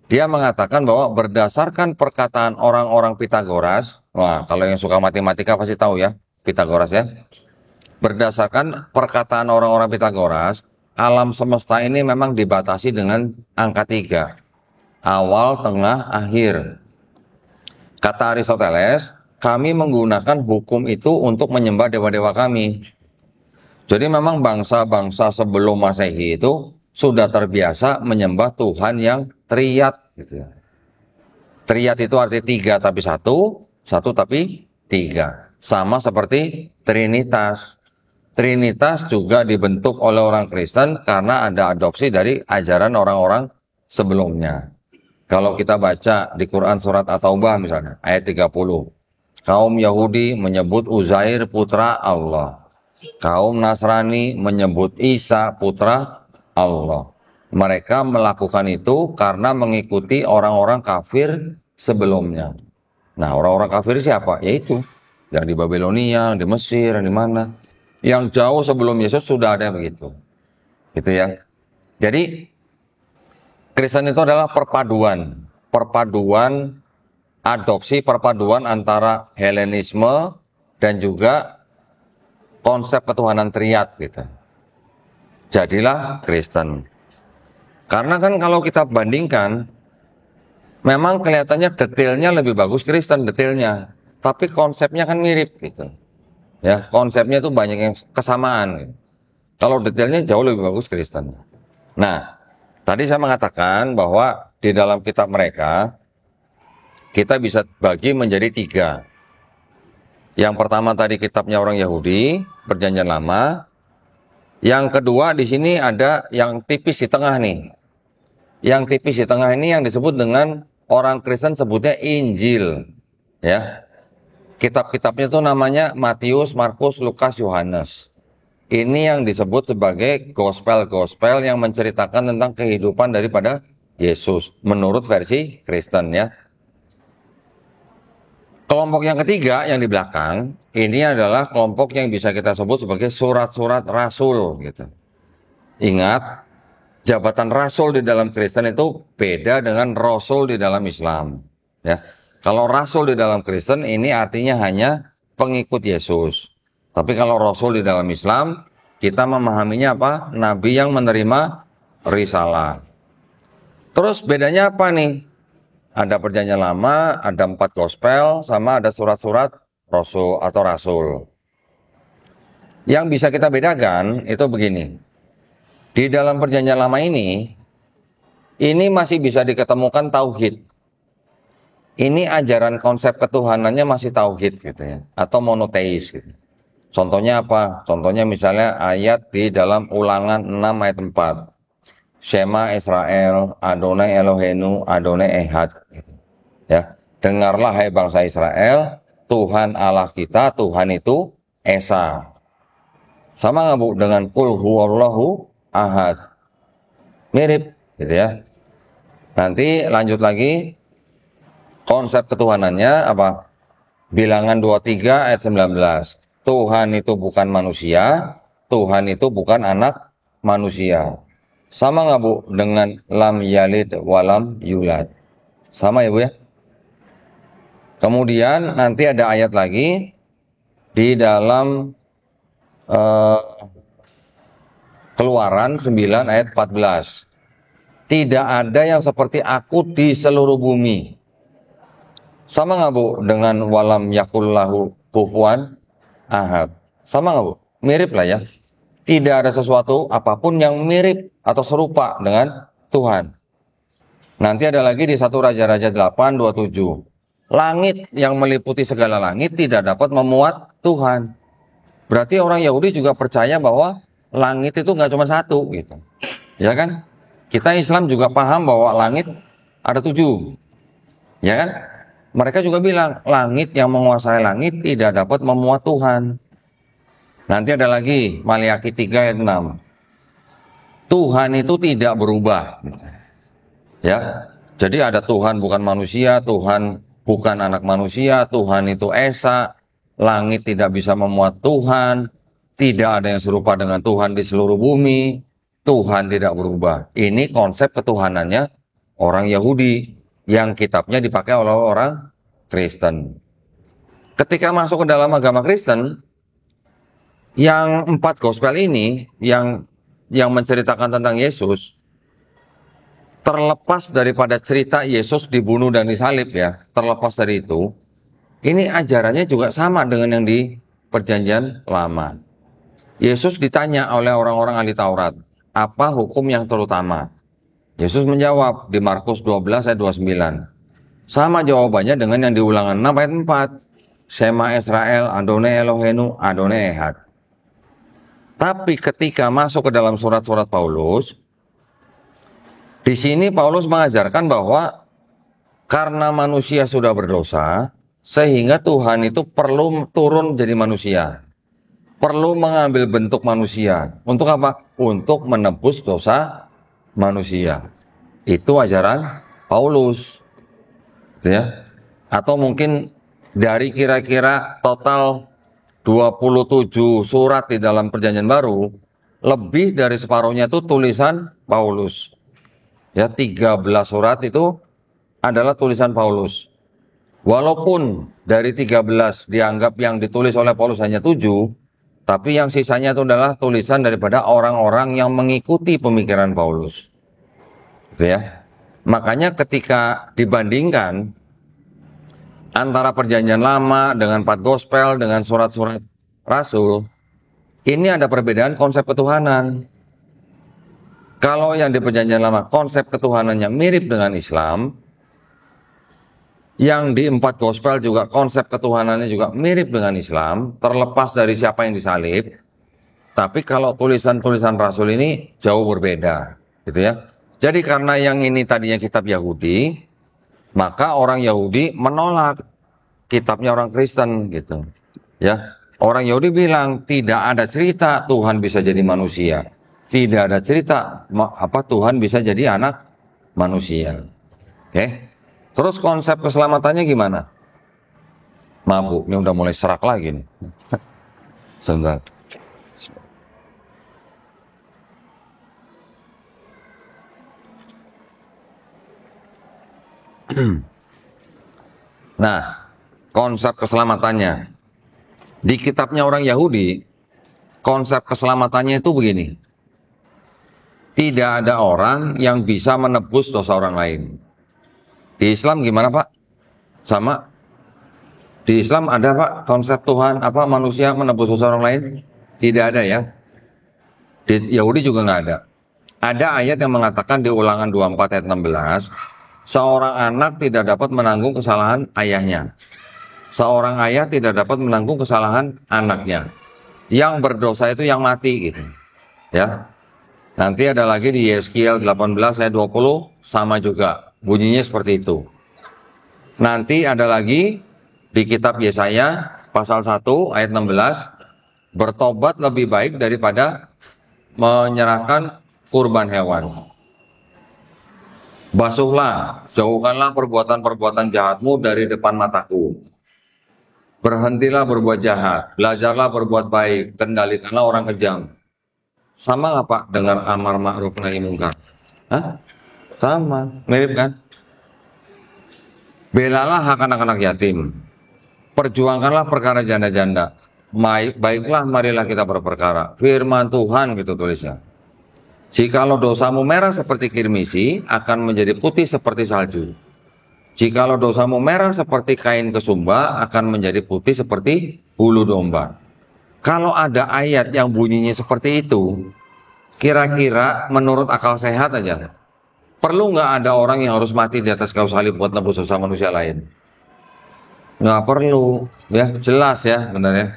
dia mengatakan bahwa berdasarkan perkataan orang-orang Pitagoras, wah, kalau yang suka matematika pasti tahu ya, Pitagoras ya. Berdasarkan perkataan orang-orang Pitagoras, alam semesta ini memang dibatasi dengan angka 3. Awal, tengah, akhir. Kata Aristoteles, kami menggunakan hukum itu untuk menyembah dewa-dewa kami. Jadi memang bangsa-bangsa sebelum Masehi itu sudah terbiasa menyembah Tuhan yang triad, gitu ya. Triad itu arti 3 tapi 1, 1 tapi 3. Sama seperti Trinitas. Trinitas juga dibentuk oleh orang Kristen karena ada adopsi dari ajaran orang-orang sebelumnya. Kalau kita baca di Quran surat At-Taubah misalnya, ayat 30. Kaum Yahudi menyebut Uzair putra Allah. Kaum Nasrani menyebut Isa putra Allah. Mereka melakukan itu karena mengikuti orang-orang kafir sebelumnya. Nah, orang-orang kafir siapa? Yaitu yang di Babilonia, yang di Mesir, yang di mana. Yang jauh sebelum Yesus sudah ada begitu. Gitu ya. Jadi Kristen itu adalah perpaduan adopsi, perpaduan antara Helenisme dan juga konsep ketuhanan triad gitu. Jadilah Kristen. Karena kan kalau kita bandingkan, memang kelihatannya detailnya lebih bagus Kristen detailnya, tapi konsepnya kan mirip gitu. Ya, konsepnya itu banyak yang kesamaan gitu. Kalau detailnya jauh lebih bagus Kristen. Nah, tadi saya mengatakan bahwa di dalam kitab mereka, kita bisa bagi menjadi 3. Yang pertama tadi kitabnya orang Yahudi, Perjanjian Lama. Yang kedua di sini ada yang tipis di tengah nih. Yang tipis di tengah ini yang disebut dengan orang Kristen sebutnya Injil. Ya. Kitab-kitabnya itu namanya Matius, Markus, Lukas, Yohanes. Ini yang disebut sebagai gospel-gospel yang menceritakan tentang kehidupan daripada Yesus menurut versi Kristen ya. Kelompok yang ketiga yang di belakang ini adalah kelompok yang bisa kita sebut sebagai surat-surat rasul gitu. Ingat, jabatan rasul di dalam Kristen itu beda dengan rasul di dalam Islam ya. Kalau rasul di dalam Kristen ini artinya hanya pengikut Yesus. Tapi kalau rasul di dalam Islam, kita memahaminya apa? Nabi yang menerima risalah. Terus bedanya apa nih? Ada perjanjian lama, ada 4 gospel, sama ada surat-surat rasul atau rasul. Yang bisa kita bedakan itu begini. Di dalam perjanjian lama ini masih bisa diketemukan tauhid. Ini ajaran konsep ketuhanannya masih tauhid gitu ya, atau monoteis gitu. Contohnya apa? Contohnya misalnya ayat di dalam Ulangan 6 ayat 4. Shema Israel, Adonai Eloheinu, Adonai Ehad. Ya, dengarlah hai bangsa Israel, Tuhan Allah kita, Tuhan itu Esa. Sama nggak Bu dengan Qul huwallahu ahad? Mirip, gitu ya. Nanti lanjut lagi. Konsep ketuhanannya apa? Bilangan 23 ayat 19. Tuhan itu bukan manusia, Tuhan itu bukan anak manusia. Sama nggak Bu dengan lam yalid walam yulad? Sama ya Bu ya? Kemudian nanti ada ayat lagi di dalam Keluaran 9 ayat 14. Tidak ada yang seperti aku di seluruh bumi. Sama nggak Bu dengan walam yakullahu kufuwan ahad? Sama nggak Bu? Mirip lah ya. Tidak ada sesuatu apapun yang mirip atau serupa dengan Tuhan. Nanti ada lagi di 1 Raja-Raja 8:27. Langit yang meliputi segala langit tidak dapat memuat Tuhan. Berarti orang Yahudi juga percaya bahwa langit itu nggak cuma satu gitu. Ya kan? Kita Islam juga paham bahwa langit ada 7. Ya kan? Mereka juga bilang, langit yang menguasai langit tidak dapat memuat Tuhan. Nanti ada lagi, Maliaki 3 ayat 6. Tuhan itu tidak berubah. Ya, jadi ada Tuhan bukan manusia, Tuhan bukan anak manusia, Tuhan itu Esa, langit tidak bisa memuat Tuhan, tidak ada yang serupa dengan Tuhan di seluruh bumi, Tuhan tidak berubah. Ini konsep ketuhanannya orang Yahudi yang kitabnya dipakai oleh orang Kristen. Ketika masuk ke dalam agama Kristen, yang 4 gospel ini yang menceritakan tentang Yesus, terlepas daripada cerita Yesus dibunuh dan disalib ya, terlepas dari itu, ini ajarannya juga sama dengan yang di Perjanjian Lama. Yesus ditanya oleh orang-orang ahli Taurat, apa hukum yang terutama? Yesus menjawab di Markus 12 ayat 29. Sama jawabannya dengan yang di Ulangan 6 ayat 4. Shema Israel, Adonai Eloheinu, Adonai Ehad. Tapi ketika masuk ke dalam surat-surat Paulus, di sini Paulus mengajarkan bahwa karena manusia sudah berdosa, sehingga Tuhan itu perlu turun jadi manusia. Perlu mengambil bentuk manusia. Untuk apa? Untuk menebus dosa manusia. Itu ajaran Paulus. Ya. Atau mungkin dari kira-kira total 27 surat di dalam Perjanjian Baru, lebih dari separuhnya itu tulisan Paulus. Ya, 13 surat itu adalah tulisan Paulus. Walaupun dari 13 dianggap yang ditulis oleh Paulus hanya 7, tapi yang sisanya itu adalah tulisan daripada orang-orang yang mengikuti pemikiran Paulus. Gitu ya. Makanya ketika dibandingkan antara Perjanjian Lama dengan 4 gospel dengan surat-surat rasul, ini ada perbedaan konsep ketuhanan. Kalau yang di Perjanjian Lama konsep ketuhanannya mirip dengan Islam, yang di 4 gospel juga konsep ketuhanannya juga mirip dengan Islam, terlepas dari siapa yang disalib. Tapi kalau tulisan-tulisan rasul ini jauh berbeda, gitu ya. Jadi karena yang ini tadinya kitab Yahudi, maka orang Yahudi menolak kitabnya orang Kristen, gitu. Ya, orang Yahudi bilang tidak ada cerita Tuhan bisa jadi manusia, tidak ada cerita Tuhan bisa jadi anak manusia. Oke. Terus konsep keselamatannya gimana? Maaf Bu, ini udah mulai serak lagi nih. Sebentar. Nah, konsep keselamatannya. Di kitabnya orang Yahudi, konsep keselamatannya itu begini. Tidak ada orang yang bisa menebus dosa orang lain. Di Islam gimana Pak? Sama? Di Islam ada Pak konsep Tuhan apa manusia menebus dosa orang lain? Tidak ada ya. Di Yahudi juga nggak ada. Ada ayat yang mengatakan di Ulangan 24 ayat 16, seorang anak tidak dapat menanggung kesalahan ayahnya. Seorang ayah tidak dapat menanggung kesalahan anaknya. Yang berdosa itu yang mati gitu. Ya. Nanti ada lagi di Yeskiel 18 ayat 20 sama juga. Bunyinya seperti itu. Nanti ada lagi di kitab Yesaya pasal 1 ayat 16, bertobat lebih baik daripada menyerahkan kurban hewan. Basuhlah, jauhkanlah perbuatan-perbuatan jahatmu dari depan mataku. Berhentilah berbuat jahat, belajarlah berbuat baik, kendalikanlah orang kejam. Sama nggak Pak dengan amar ma'ruf nahi mungkar? Hah? Sama, mirip kan? Belalah hak anak-anak yatim. Perjuangkanlah perkara janda-janda. Baiklah, marilah kita berperkara. Firman Tuhan gitu tulisnya. Jikalau dosamu merah seperti kirmisi, akan menjadi putih seperti salju. Jikalau dosamu merah seperti kain kesumba, akan menjadi putih seperti bulu domba. Kalau ada ayat yang bunyinya seperti itu, kira-kira menurut akal sehat aja, perlu nggak ada orang yang harus mati di atas kayu salib buat nebus dosa manusia lain? Nggak perlu, ya jelas ya benar ya.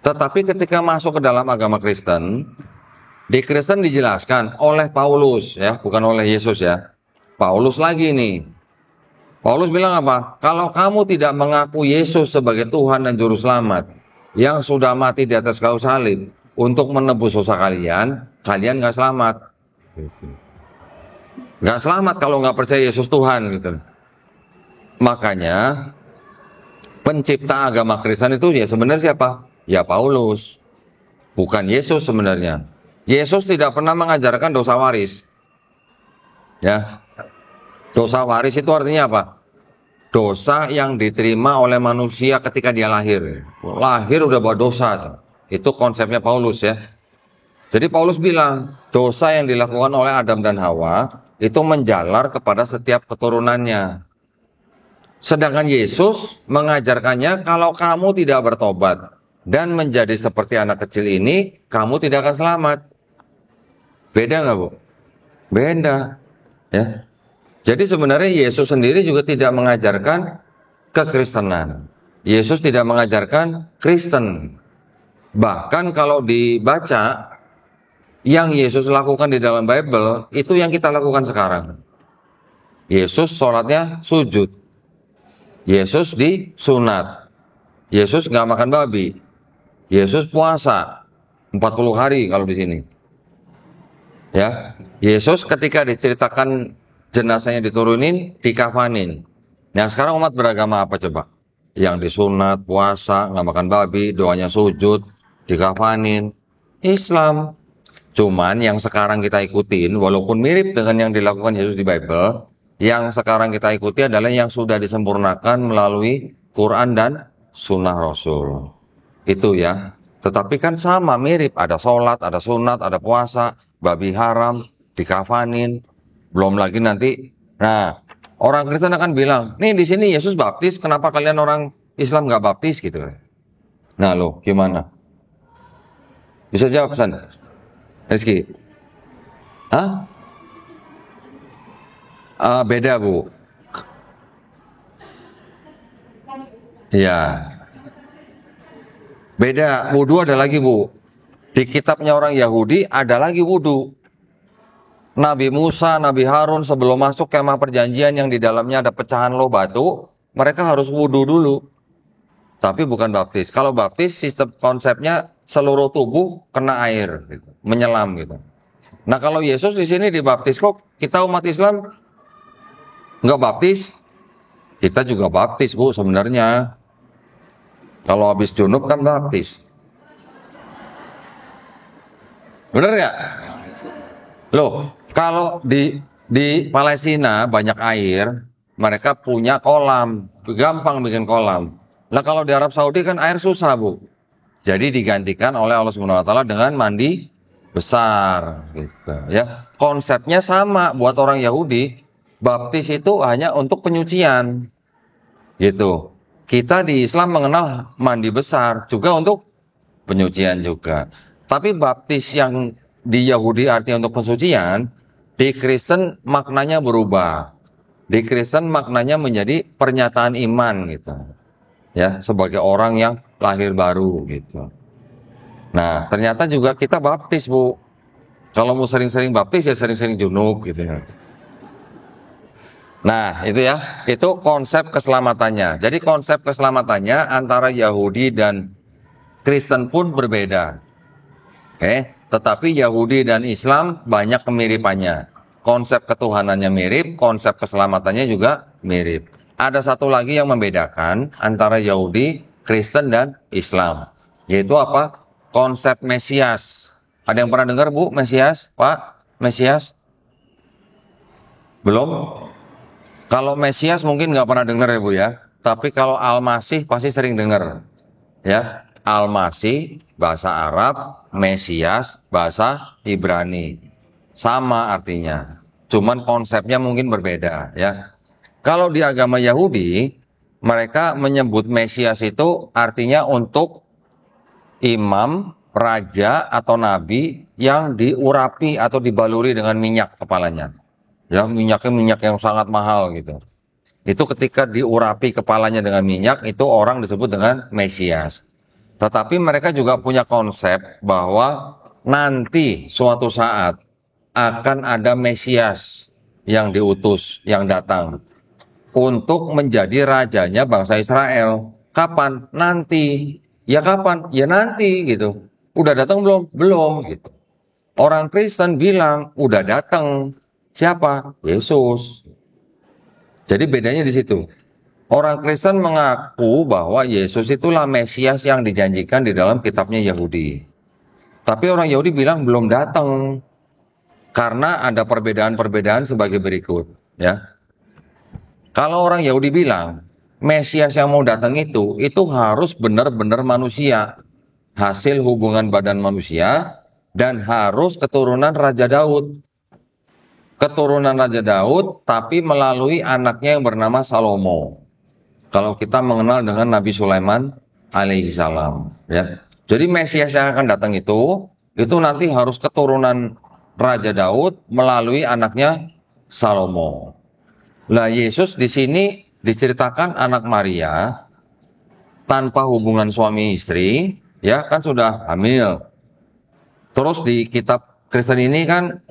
Tetapi ketika masuk ke dalam agama Kristen, di Kristen dijelaskan oleh Paulus ya, bukan oleh Yesus ya. Paulus lagi nih. Paulus bilang apa? Kalau kamu tidak mengaku Yesus sebagai Tuhan dan Juru Selamat yang sudah mati di atas kayu salib untuk menebus dosa kalian, kalian nggak selamat. Nggak selamat kalau nggak percaya Yesus Tuhan gitu. Makanya pencipta agama Kristen itu ya sebenarnya siapa? Ya Paulus. Bukan Yesus sebenarnya. Yesus tidak pernah mengajarkan dosa waris. Ya. Dosa waris itu artinya apa? Dosa yang diterima oleh manusia ketika dia lahir. Lahir udah buat dosa. Itu konsepnya Paulus ya. Jadi Paulus bilang, dosa yang dilakukan oleh Adam dan Hawa itu menjalar kepada setiap keturunannya. Sedangkan Yesus mengajarkannya, kalau kamu tidak bertobat dan menjadi seperti anak kecil ini, kamu tidak akan selamat. Beda nggak Bu? Beda. Ya. Jadi sebenarnya Yesus sendiri juga tidak mengajarkan kekristenan. Yesus tidak mengajarkan Kristen. Bahkan kalau dibaca, yang Yesus lakukan di dalam Bible, itu yang kita lakukan sekarang. Yesus sholatnya sujud. Yesus disunat. Yesus nggak makan babi. Yesus puasa 40 hari kalau di sini. Ya, Yesus ketika diceritakan jenazahnya diturunin, dikafanin. Nah sekarang umat beragama apa coba? Yang disunat, puasa, nggak makan babi, doanya sujud, dikafanin. Islam. Cuman yang sekarang kita ikutin, walaupun mirip dengan yang dilakukan Yesus di Bible, yang sekarang kita ikuti adalah yang sudah disempurnakan melalui Quran dan Sunnah Rasul. Itu ya. Tetapi kan sama, mirip. Ada sholat, ada sunat, ada puasa, babi haram, dikafanin. Belum lagi nanti. Nah, orang Kristen akan bilang, nih di sini Yesus baptis, kenapa kalian orang Islam nggak baptis gitu? Nah lo, gimana? Bisa jawab pesan? Rizky? Hah? Beda Bu. Ya. Beda. Wudhu ada lagi Bu. Di kitabnya orang Yahudi ada lagi wudhu. Nabi Musa, Nabi Harun sebelum masuk kemah perjanjian yang di dalamnya ada pecahan loh batu, mereka harus wudhu dulu. Tapi bukan baptis. Kalau baptis sistem konsepnya seluruh tubuh kena air, gitu, menyelam gitu. Nah kalau Yesus di sini dibaptis, kok kita umat Islam nggak baptis? Kita juga baptis Bu sebenarnya. Kalau habis junub kan baptis. Bener nggak? Loh, kalau di Palestina banyak air, mereka punya kolam, gampang bikin kolam. Nah kalau di Arab Saudi kan air susah Bu. Jadi digantikan oleh Allah Subhanahu Wa Taala dengan mandi besar, gitu ya. Konsepnya sama buat orang Yahudi. Baptis itu hanya untuk penyucian, gitu. Kita di Islam mengenal mandi besar juga untuk penyucian juga. Tapi baptis yang di Yahudi artinya untuk pensucian, di Kristen maknanya berubah. Di Kristen maknanya menjadi pernyataan iman gitu. Ya, sebagai orang yang lahir baru gitu. Nah, ternyata juga kita baptis, Bu. Kalau mau sering-sering baptis ya sering-sering junub gitu ya. Nah, itu ya, itu konsep keselamatannya. Jadi konsep keselamatannya antara Yahudi dan Kristen pun berbeda. Oke, tetapi Yahudi dan Islam banyak kemiripannya. Konsep ketuhanannya mirip, konsep keselamatannya juga mirip. Ada satu lagi yang membedakan antara Yahudi, Kristen, dan Islam. Yaitu apa? Konsep Mesias. Ada yang pernah dengar, Bu, Mesias? Pak, Mesias? Belum? Kalau Mesias mungkin nggak pernah dengar ya, Bu ya. Tapi kalau Al-Masih pasti sering dengar. Ya, Al-Masih bahasa Arab, Mesias bahasa Ibrani. Sama artinya. Cuman konsepnya mungkin berbeda ya. Kalau di agama Yahudi, mereka menyebut Mesias itu artinya untuk imam, raja atau nabi yang diurapi atau dibaluri dengan minyak kepalanya. Ya, minyaknya minyak yang sangat mahal gitu. Itu ketika diurapi kepalanya dengan minyak, itu orang disebut dengan Mesias. Tetapi mereka juga punya konsep bahwa nanti suatu saat akan ada Mesias yang diutus, yang datang untuk menjadi rajanya bangsa Israel. Kapan? Nanti. Ya kapan? Ya nanti gitu. Udah datang belum? Belum gitu. Orang Kristen bilang udah datang. Siapa? Yesus. Jadi bedanya di situ. Orang Kristen mengaku bahwa Yesus itulah Mesias yang dijanjikan di dalam kitabnya Yahudi. Tapi orang Yahudi bilang belum datang. Karena ada perbedaan-perbedaan sebagai berikut. Ya. Kalau orang Yahudi bilang, Mesias yang mau datang itu harus benar-benar manusia. Hasil hubungan badan manusia dan harus keturunan Raja Daud. Keturunan Raja Daud, tapi melalui anaknya yang bernama Salomo. Kalau kita mengenal dengan Nabi Sulaiman alaihissalam, ya. Jadi Mesias yang akan datang itu nanti harus keturunan Raja Daud melalui anaknya Salomo. Lah Yesus di sini diceritakan anak Maria tanpa hubungan suami istri, ya kan sudah hamil. Terus di kitab Kristen ini kan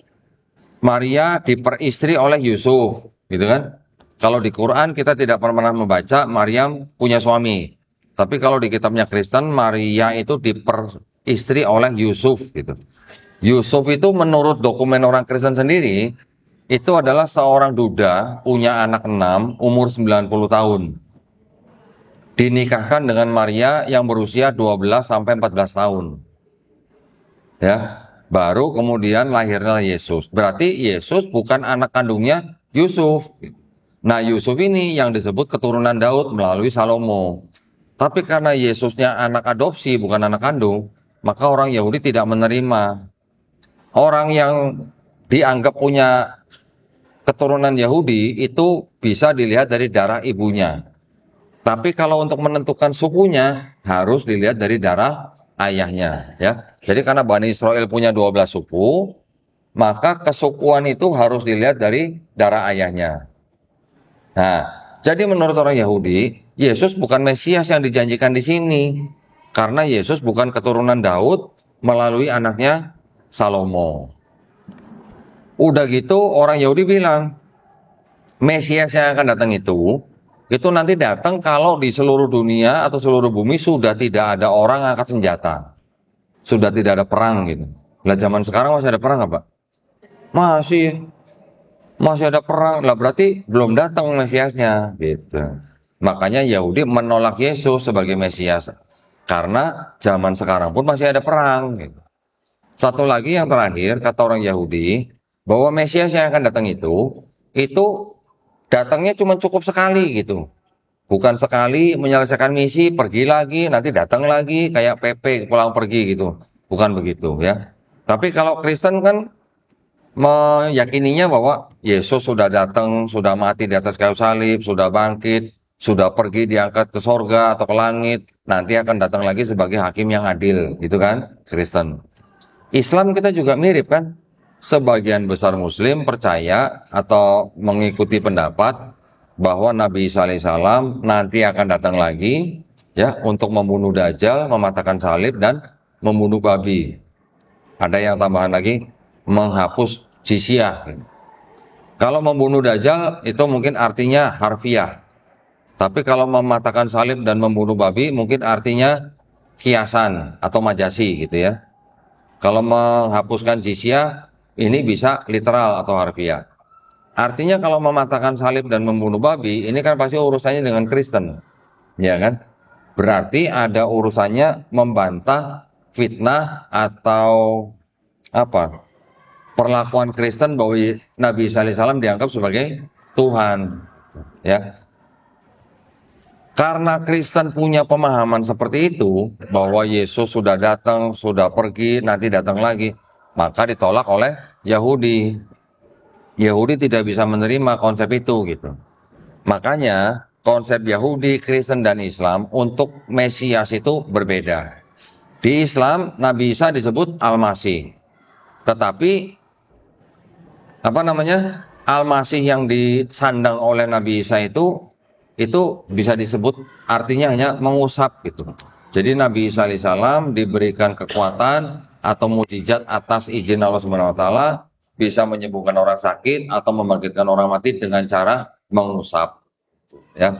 Maria diperistri oleh Yusuf, gitu kan? Kalau di Quran kita tidak pernah membaca Maryam punya suami. Tapi kalau di kitabnya Kristen, Maria itu diperistri oleh Yusuf, gitu. Yusuf itu menurut dokumen orang Kristen sendiri, itu adalah seorang duda, punya anak 6, umur 90 tahun. Dinikahkan dengan Maria yang berusia 12 sampai 14 tahun. Ya. Baru kemudian lahirnya Yesus. Berarti Yesus bukan anak kandungnya Yusuf. Nah Yusuf ini yang disebut keturunan Daud melalui Salomo. Tapi karena Yesusnya anak adopsi bukan anak kandung, maka orang Yahudi tidak menerima. Orang yang dianggap punya keturunan Yahudi itu bisa dilihat dari darah ibunya. Tapi kalau untuk menentukan sukunya harus dilihat dari darah ayahnya, ya. Jadi karena Bani Israel punya 12 suku, maka kesukuan itu harus dilihat dari darah ayahnya. Nah, jadi menurut orang Yahudi, Yesus bukan Mesias yang dijanjikan di sini. Karena Yesus bukan keturunan Daud melalui anaknya Salomo. Udah gitu orang Yahudi bilang, Mesias yang akan datang itu nanti datang kalau di seluruh dunia atau seluruh bumi sudah tidak ada orang angkat senjata. Sudah tidak ada perang gitu. Lah zaman sekarang masih ada perang nggak, Pak? Masih ada perang. Lah berarti belum datang Mesiasnya gitu. Makanya Yahudi menolak Yesus sebagai Mesias. Karena zaman sekarang pun masih ada perang gitu. Satu lagi yang terakhir kata orang Yahudi, bahwa Mesias yang akan datang itu datangnya cuma cukup sekali gitu. Bukan sekali menyelesaikan misi, pergi lagi, nanti datang lagi, kayak PP pulang pergi gitu. Bukan begitu ya. Tapi kalau Kristen kan meyakininya bahwa Yesus sudah datang, sudah mati di atas kayu salib, sudah bangkit, sudah pergi diangkat ke sorga atau ke langit, nanti akan datang lagi sebagai hakim yang adil, gitu kan, Kristen. Islam kita juga mirip kan, sebagian besar Muslim percaya atau mengikuti pendapat bahwa Nabi Isa alaihissalam nanti akan datang lagi, ya, untuk membunuh Dajjal, mematahkan salib dan membunuh babi. Ada yang tambahan lagi, menghapus jizyah. Kalau membunuh Dajjal itu mungkin artinya harfiah. Tapi kalau mematahkan salib dan membunuh babi mungkin artinya kiasan atau majasi gitu ya. Kalau menghapuskan jizyah ini bisa literal atau harfiah. Artinya kalau mematahkan salib dan membunuh babi ini kan pasti urusannya dengan Kristen. Ya kan? Berarti ada urusannya membantah fitnah atau apa? Perlakuan Kristen bahwa Nabi Isa alaihissalam dianggap sebagai Tuhan, ya. Karena Kristen punya pemahaman seperti itu, bahwa Yesus sudah datang, sudah pergi, nanti datang lagi, maka ditolak oleh Yahudi. Yahudi tidak bisa menerima konsep itu gitu. Makanya konsep Yahudi, Kristen dan Islam untuk Mesias itu berbeda. Di Islam Nabi Isa disebut Al-Masih. Tetapi Al-Masih yang disandang oleh Nabi Isa itu bisa disebut artinya hanya mengusap gitu. Jadi Nabi Isa alaihissalam diberikan kekuatan atau mukjizat atas izin Allah Subhanahu wa taala bisa menyembuhkan orang sakit atau membangkitkan orang mati dengan cara mengusap, ya.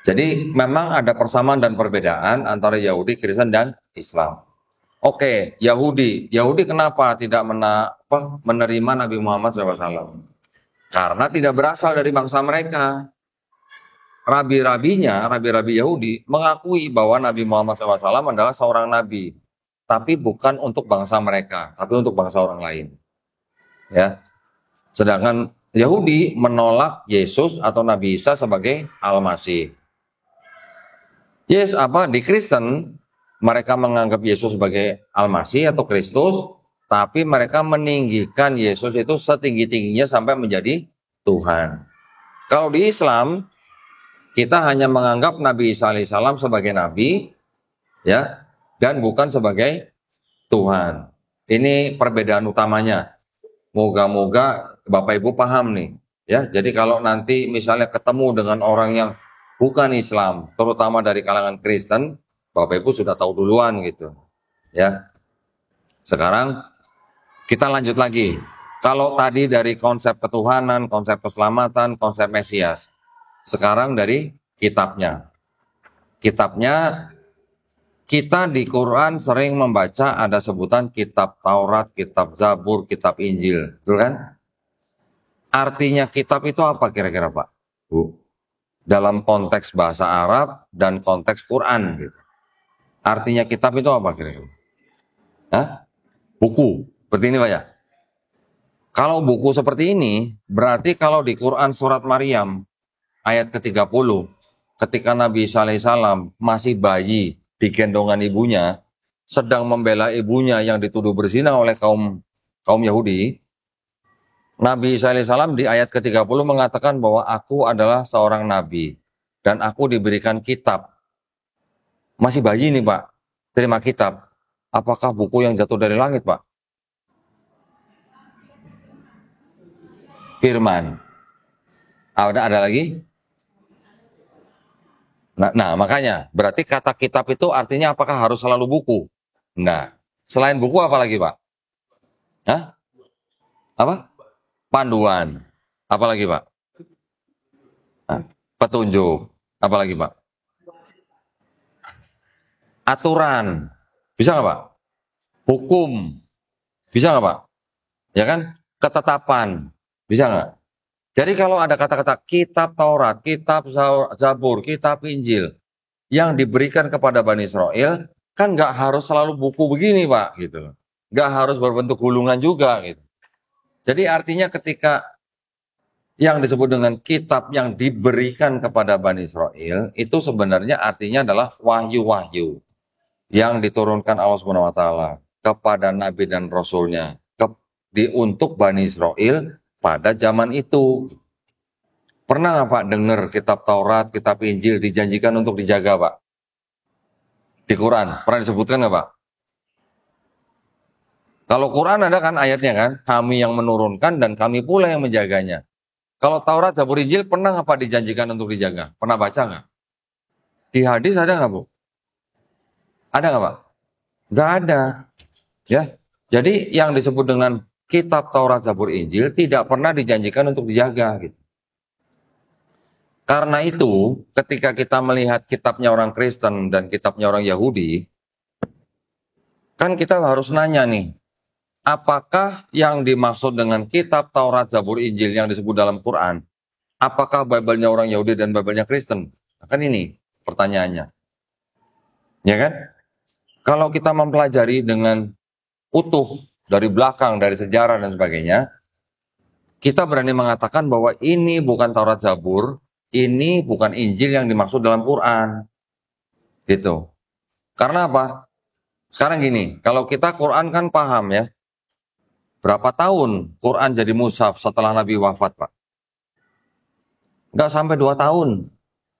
Jadi memang ada persamaan dan perbedaan antara Yahudi, Kristen dan Islam. Oke, Yahudi kenapa tidak menerima Nabi Muhammad SAW? Karena tidak berasal dari bangsa mereka. Rabi-rabi Yahudi mengakui bahwa Nabi Muhammad SAW adalah seorang nabi, tapi bukan untuk bangsa mereka, tapi untuk bangsa orang lain. Ya, sedangkan Yahudi menolak Yesus atau Nabi Isa sebagai Al-Masih. Di Kristen mereka menganggap Yesus sebagai Al-Masih atau Kristus, tapi mereka meninggikan Yesus itu setinggi-tingginya sampai menjadi Tuhan. Kalau di Islam, kita hanya menganggap Nabi Isa alaihissalam sebagai nabi, ya, dan bukan sebagai Tuhan. Ini perbedaan utamanya. Moga-moga Bapak Ibu paham nih, ya. Jadi kalau nanti misalnya ketemu dengan orang yang bukan Islam, terutama dari kalangan Kristen, Bapak Ibu sudah tahu duluan gitu, ya. Sekarang kita lanjut lagi. Kalau tadi dari konsep ketuhanan, konsep keselamatan, konsep Mesias. Sekarang dari kitabnya. Kitabnya, kita di Quran sering membaca ada sebutan kitab Taurat, kitab Zabur, kitab Injil. Betul kan? Artinya kitab itu apa kira-kira Pak? Bu? Dalam konteks bahasa Arab dan konteks Quran. Gitu. Artinya kitab itu apa kira-kira? Hah? Buku. Seperti ini Pak ya? Kalau buku seperti ini, berarti kalau di Quran surat Maryam, ayat ke-30, ketika Nabi Isa alaihissalam masih bayi di gendongan ibunya, sedang membela ibunya yang dituduh berzina oleh kaum Yahudi, Nabi Isa alaihissalam di ayat ke-30 mengatakan bahwa aku adalah seorang nabi dan aku diberikan kitab. Masih bayi nih Pak, terima kitab. Apakah buku yang jatuh dari langit Pak? Firman. Ada lagi? Nah, makanya berarti kata kitab itu artinya apakah harus selalu buku? Enggak. Selain buku apa lagi Pak? Hah? Apa? Panduan. Apa lagi Pak? Petunjuk. Apa lagi Pak? Aturan. Bisa nggak Pak? Hukum. Bisa nggak Pak? Ya kan? Ketetapan. Bisa nggak? Jadi kalau ada kata-kata kitab Taurat, kitab Zabur, kitab Injil yang diberikan kepada Bani Israel, kan nggak harus selalu buku begini Pak, gitu. Nggak harus berbentuk gulungan juga, gitu. Jadi artinya ketika yang disebut dengan kitab yang diberikan kepada Bani Israel, itu sebenarnya artinya adalah wahyu-wahyu yang diturunkan Allah Subhanahu wa taala kepada nabi dan rasulnya, untuk Bani Israel pada zaman itu. Pernah nggak Pak dengar kitab Taurat, kitab Injil dijanjikan untuk dijaga Pak? Di Quran, pernah disebutkan nggak Pak? Kalau Quran ada kan ayatnya kan, kami yang menurunkan dan kami pula yang menjaganya. Kalau Taurat, Zabur, Injil pernah nggak Pak dijanjikan untuk dijaga? Pernah baca nggak? Di hadis ada nggak Bu? Ada nggak Pak? Nggak ada. Ya, jadi yang disebut dengan kitab Taurat, Zabur, Injil tidak pernah dijanjikan untuk dijaga. Gitu. Karena itu, ketika kita melihat kitabnya orang Kristen dan kitabnya orang Yahudi, kan kita harus nanya nih, apakah yang dimaksud dengan kitab Taurat, Zabur, Injil yang disebut dalam Quran, apakah Bible-nya orang Yahudi dan Bible-nya Kristen? Kan ini pertanyaannya. Ya kan? Kalau kita mempelajari dengan utuh dari belakang, dari sejarah dan sebagainya, kita berani mengatakan bahwa ini bukan Taurat Zabur, ini bukan Injil yang dimaksud dalam Quran. Gitu. Karena apa? Sekarang gini, kalau kita Quran kan paham ya, berapa tahun Quran jadi mushaf setelah Nabi wafat Pak? Nggak sampai 2 tahun.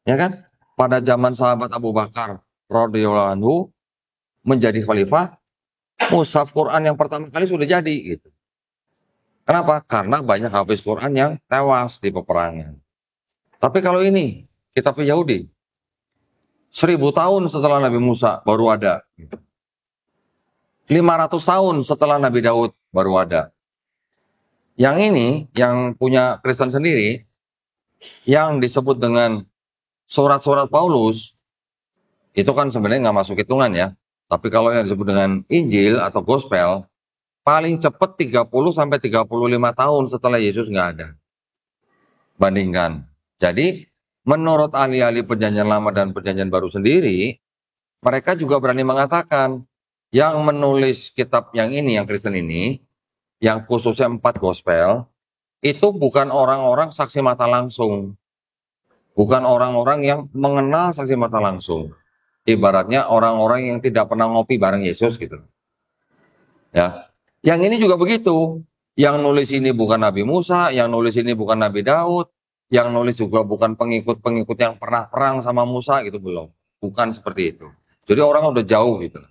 Ya kan? Pada zaman sahabat Abu Bakar radhiyallahu anhu menjadi khalifah, mushaf Quran yang pertama kali sudah jadi gitu. Kenapa? Karena banyak hafiz Quran yang tewas di peperangan. Tapi kalau ini kitab Yahudi 1000 tahun setelah Nabi Musa baru ada. 500 tahun setelah Nabi Daud baru ada. Yang ini yang punya Kristen sendiri yang disebut dengan surat-surat Paulus itu kan sebenarnya nggak masuk hitungan ya. Tapi kalau yang disebut dengan Injil atau Gospel, paling cepat 30 sampai 35 tahun setelah Yesus nggak ada. Bandingkan. Jadi, menurut ahli-ahli perjanjian lama dan perjanjian baru sendiri, mereka juga berani mengatakan, yang menulis kitab yang ini, yang Kristen ini, yang khususnya 4 Gospel, itu bukan orang-orang saksi mata langsung. Bukan orang-orang yang mengenal saksi mata langsung. Ibaratnya orang-orang yang tidak pernah ngopi bareng Yesus gitu. Ya. Yang ini juga begitu. Yang nulis ini bukan Nabi Musa, yang nulis ini bukan Nabi Daud, yang nulis juga bukan pengikut-pengikut yang pernah perang sama Musa gitu, belum. Bukan seperti itu. Jadi orang udah jauh gitu.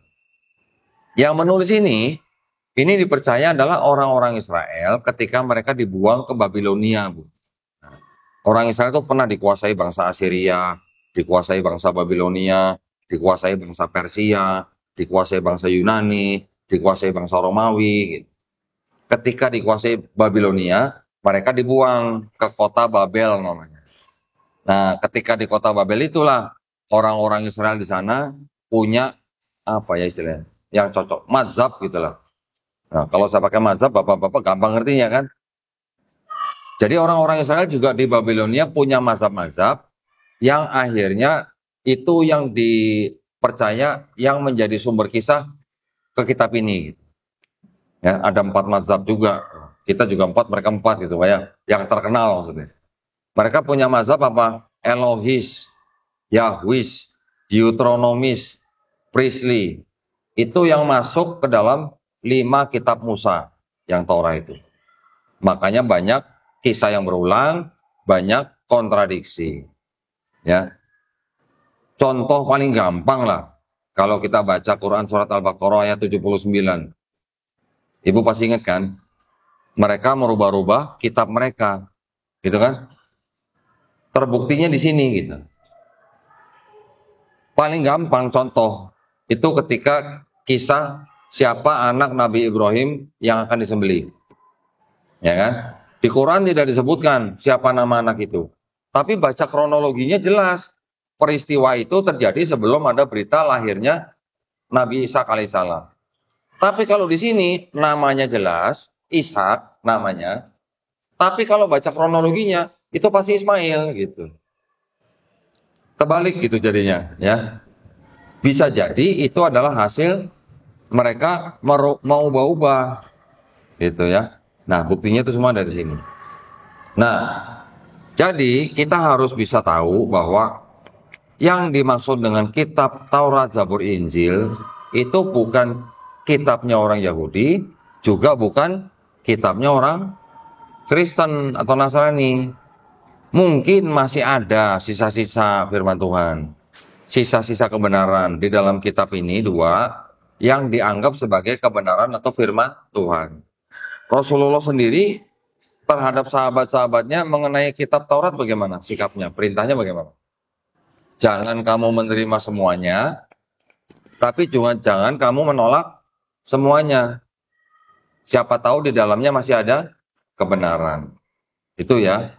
Yang menulis ini dipercaya adalah orang-orang Israel ketika mereka dibuang ke Babilonia, Bu. Nah, orang Israel itu pernah dikuasai bangsa Assyria, dikuasai bangsa Babilonia, dikuasai bangsa Persia, dikuasai bangsa Yunani, dikuasai bangsa Romawi. Gitu. Ketika dikuasai Babilonia, mereka dibuang ke kota Babel namanya. Nah, ketika di kota Babel itulah orang-orang Israel di sana punya apa ya istilahnya, yang cocok, mazhab gitulah. Nah, kalau saya pakai mazhab, bapak-bapak gampang ngertinya kan. Jadi orang-orang Israel juga di Babilonia punya mazhab-mazhab yang akhirnya itu yang dipercaya yang menjadi sumber kisah ke kitab ini. Ya, ada 4 mazhab juga. Kita juga 4, mereka 4 gitu, ya. Yang terkenal maksudnya. Mereka punya mazhab apa? Elohis, Yahwis, Deuteronomis, Priestly. Itu yang masuk ke dalam 5 kitab Musa yang Torah itu. Makanya banyak kisah yang berulang, banyak kontradiksi. Ya. Contoh paling gampang lah, kalau kita baca Quran surat Al-Baqarah ayat 79. Ibu pasti ingat kan? Mereka merubah-rubah kitab mereka. Gitu kan? Terbuktinya di sini gitu. Paling gampang contoh, itu ketika kisah siapa anak Nabi Ibrahim yang akan disembelih. Ya kan? Di Quran tidak disebutkan siapa nama anak itu. Tapi baca kronologinya jelas. Peristiwa itu terjadi sebelum ada berita lahirnya Nabi Ishak alaihissalam. Tapi kalau di sini namanya jelas, Ishak namanya. Tapi kalau baca kronologinya itu pasti Ismail gitu. Terbalik gitu jadinya, ya. Bisa jadi itu adalah hasil mereka mau ubah-ubah gitu ya. Nah, buktinya itu semua dari sini. Nah, jadi kita harus bisa tahu bahwa yang dimaksud dengan kitab Taurat, Zabur, Injil itu bukan kitabnya orang Yahudi, juga bukan kitabnya orang Kristen atau Nasrani. Mungkin masih ada sisa-sisa firman Tuhan, sisa-sisa kebenaran di dalam kitab ini dua yang dianggap sebagai kebenaran atau firman Tuhan. Rasulullah sendiri terhadap sahabat-sahabatnya mengenai kitab Taurat bagaimana sikapnya, perintahnya bagaimana? Jangan kamu menerima semuanya, tapi juga jangan kamu menolak semuanya. Siapa tahu di dalamnya masih ada kebenaran. Itu ya.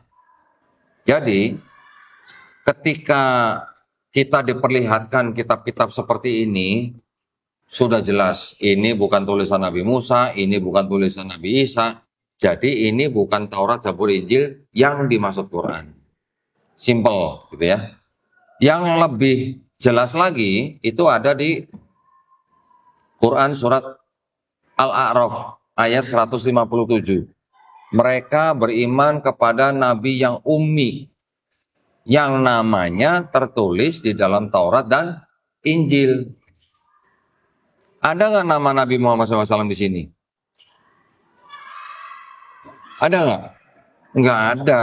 Jadi, ketika kita diperlihatkan kitab-kitab seperti ini, sudah jelas ini bukan tulisan Nabi Musa, ini bukan tulisan Nabi Isa. Jadi ini bukan Taurat, Zabur, Injil yang dimaksud Quran. Simple gitu ya. Yang lebih jelas lagi itu ada di Quran surat Al-A'raf ayat 157. Mereka beriman kepada nabi yang ummi, yang namanya tertulis di dalam Taurat dan Injil. Ada nggak nama Nabi Muhammad SAW di sini? Ada nggak? Nggak ada.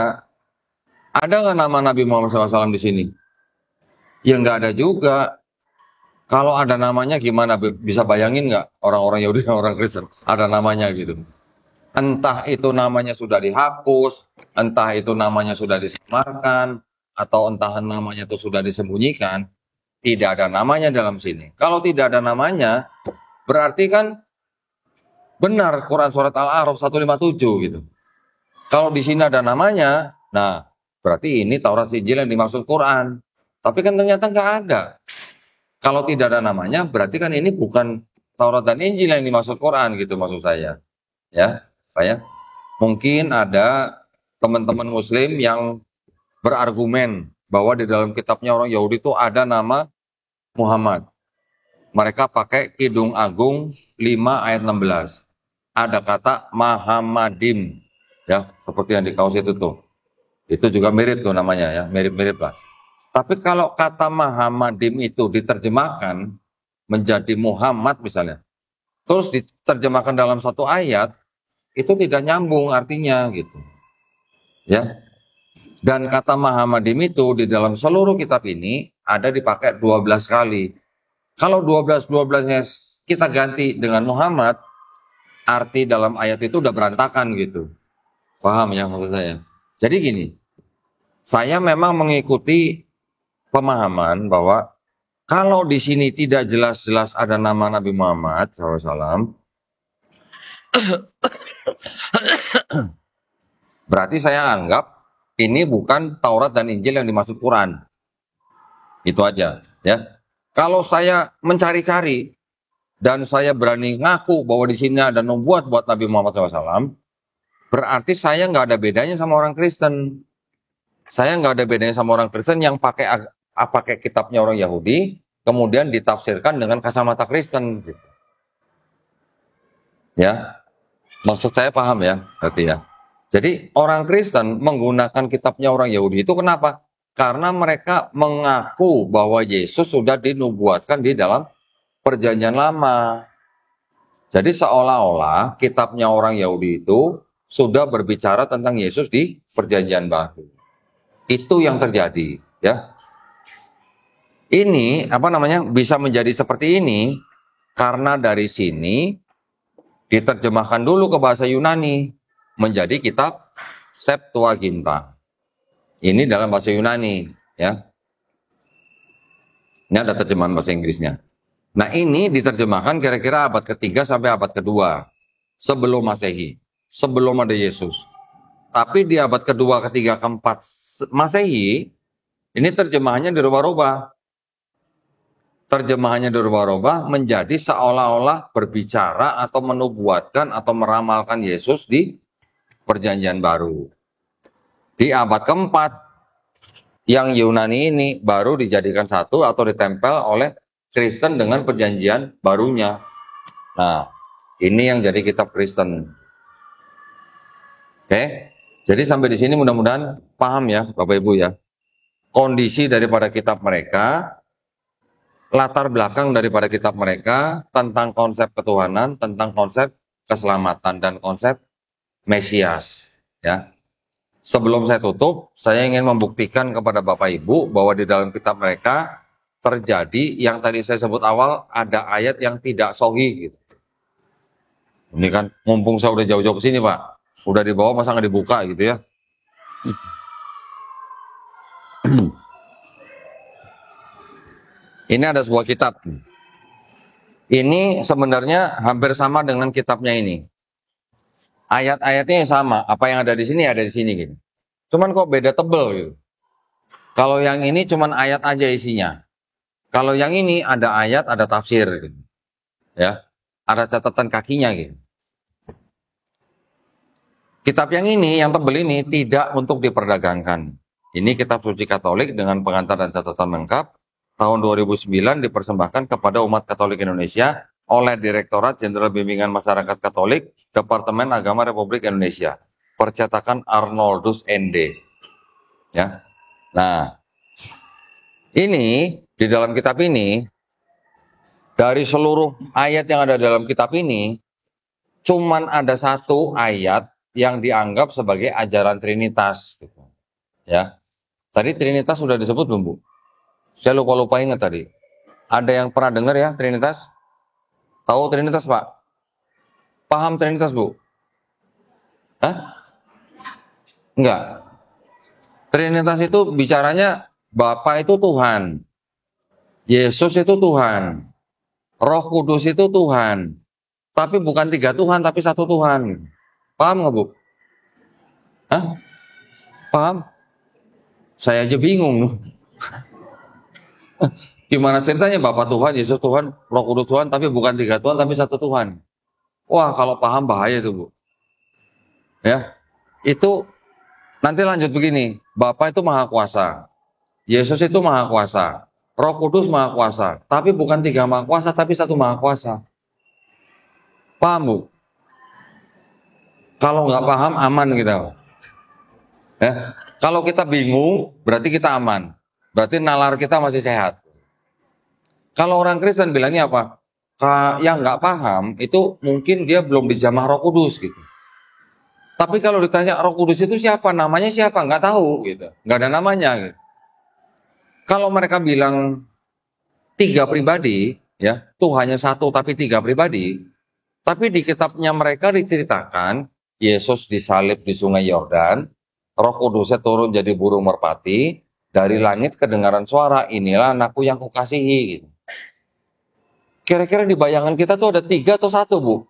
Ada nggak nama Nabi Muhammad SAW di sini? Ya nggak ada juga. Kalau ada namanya gimana? Bisa bayangin nggak orang-orang Yahudi dan orang Kristen? Ada namanya gitu. Entah itu namanya sudah dihapus, entah itu namanya sudah disamarkan, atau entah namanya itu sudah disembunyikan. Tidak ada namanya dalam sini. Kalau tidak ada namanya, berarti kan benar Quran surat Al-A'raf 157 gitu. Kalau di sini ada namanya, nah berarti ini Taurat Injil yang dimaksud Quran. Tapi kan ternyata nggak ada. Kalau tidak ada namanya, berarti kan ini bukan Taurat dan Injil yang dimaksud Quran gitu maksud saya. Ya, Pak ya. Mungkin ada teman-teman Muslim yang berargumen bahwa di dalam kitabnya orang Yahudi itu ada nama Muhammad. Mereka pakai Kidung Agung 5 ayat 16. Ada kata Mahamadim. Ya, seperti yang di kaos itu tuh. Itu juga mirip tuh namanya ya, mirip-mirip lah. Tapi kalau kata Mahamadim itu diterjemahkan menjadi Muhammad misalnya, terus diterjemahkan dalam satu ayat, itu tidak nyambung artinya gitu. Ya. Dan kata Mahamadim itu di dalam seluruh kitab ini ada dipakai 12 kali. Kalau 12-12-nya kita ganti dengan Muhammad, arti dalam ayat itu udah berantakan gitu. Paham ya maksud saya? Jadi gini, saya memang mengikuti pemahaman bahwa kalau di sini tidak jelas-jelas ada nama Nabi Muhammad SAW, berarti saya anggap ini bukan Taurat dan Injil yang dimaksud Quran. Itu aja ya. Kalau saya mencari-cari dan saya berani ngaku bahwa di sini ada nubuat buat Nabi Muhammad SAW, berarti saya nggak ada bedanya sama orang Kristen. Saya nggak ada bedanya sama orang Kristen yang pakai kitabnya orang Yahudi, kemudian ditafsirkan dengan kacamata Kristen. Gitu. Ya, maksud saya paham ya, berarti ya. Jadi orang Kristen menggunakan kitabnya orang Yahudi itu kenapa? Karena mereka mengaku bahwa Yesus sudah dinubuatkan di dalam Perjanjian Lama. Jadi seolah-olah kitabnya orang Yahudi itu sudah berbicara tentang Yesus di Perjanjian Baru. Itu yang terjadi, ya. Ini bisa menjadi seperti ini karena dari sini diterjemahkan dulu ke bahasa Yunani menjadi kitab Septuaginta. Ini dalam bahasa Yunani, ya. Ini ada terjemahan bahasa Inggrisnya. Nah, ini diterjemahkan kira-kira abad ketiga sampai abad kedua sebelum Masehi, sebelum ada Yesus. Tapi di abad kedua, ketiga, keempat Masehi, ini terjemahannya dirubah-rubah. Terjemahannya dirubah-rubah menjadi seolah-olah berbicara atau menubuatkan atau meramalkan Yesus di Perjanjian Baru. Di abad keempat, yang Yunani ini baru dijadikan satu atau ditempel oleh Kristen dengan Perjanjian Barunya. Nah, ini yang jadi kitab Kristen. Oke? Jadi sampai di sini mudah-mudahan paham ya Bapak Ibu ya. Kondisi daripada kitab mereka, latar belakang daripada kitab mereka tentang konsep ketuhanan, tentang konsep keselamatan dan konsep Mesias. Ya. Sebelum saya tutup, saya ingin membuktikan kepada Bapak Ibu bahwa di dalam kitab mereka terjadi yang tadi saya sebut awal, ada ayat yang tidak sahih gitu. Ini kan mumpung saya udah jauh-jauh ke sini, Pak. Udah di bawah masa nggak dibuka gitu ya. Ini ada sebuah kitab. Ini sebenarnya hampir sama dengan kitabnya ini. Ayat-ayatnya yang sama, apa yang ada di sini ada di sini gitu. Cuman kok beda tebel gitu. Kalau yang ini cuman ayat aja isinya. Kalau yang ini ada ayat, ada tafsir gitu. Ya. Ada catatan kakinya gitu. Kitab yang ini, yang tebel ini tidak untuk diperdagangkan. Ini kitab suci Katolik dengan pengantar dan catatan lengkap. Tahun 2009 dipersembahkan kepada umat Katolik Indonesia oleh Direktorat Jenderal Bimbingan Masyarakat Katolik, Departemen Agama Republik Indonesia. Percetakan Arnoldus ND. Ya. Nah, ini di dalam kitab ini, dari seluruh ayat yang ada dalam kitab ini, cuman ada satu ayat yang dianggap sebagai ajaran Trinitas. Ya, tadi Trinitas sudah disebut belum, Bu? Saya lupa ingat tadi. Ada yang pernah dengar ya Trinitas? Tahu Trinitas, Pak? Paham Trinitas, Bu? Hah? Enggak. Trinitas itu bicaranya Bapa itu Tuhan, Yesus itu Tuhan, Roh Kudus itu Tuhan. Tapi bukan tiga Tuhan, tapi satu Tuhan. Paham nggak, Bu? Hah? Paham? Saya aja bingung. Gimana ceritanya Bapak Tuhan, Yesus Tuhan, Roh Kudus Tuhan, tapi bukan tiga Tuhan, tapi satu Tuhan. Wah, kalau paham bahaya itu, Bu. Ya, itu nanti lanjut begini. Bapak itu maha kuasa. Yesus itu maha kuasa. Roh Kudus maha kuasa. Tapi bukan tiga maha kuasa, tapi satu maha kuasa. Paham, Bu? Kalau nggak paham, aman kita. Ya. Kalau kita bingung, berarti kita aman. Berarti nalar kita masih sehat. Kalau orang Kristen bilangnya apa? Yang nggak paham, itu mungkin dia belum dijamah Roh Kudus gitu. Tapi kalau ditanya Roh Kudus itu siapa, namanya siapa, nggak tahu gitu, nggak ada namanya. Gitu. Kalau mereka bilang tiga pribadi, ya Tuhannya satu tapi tiga pribadi, tapi di kitabnya mereka diceritakan Yesus disalib di Sungai Yordan, Roh Kudusnya turun jadi burung merpati, dari langit kedengaran suara, inilah anakku yang kukasihi. Gitu. Kira-kira di bayangan kita tuh ada tiga atau satu, Bu?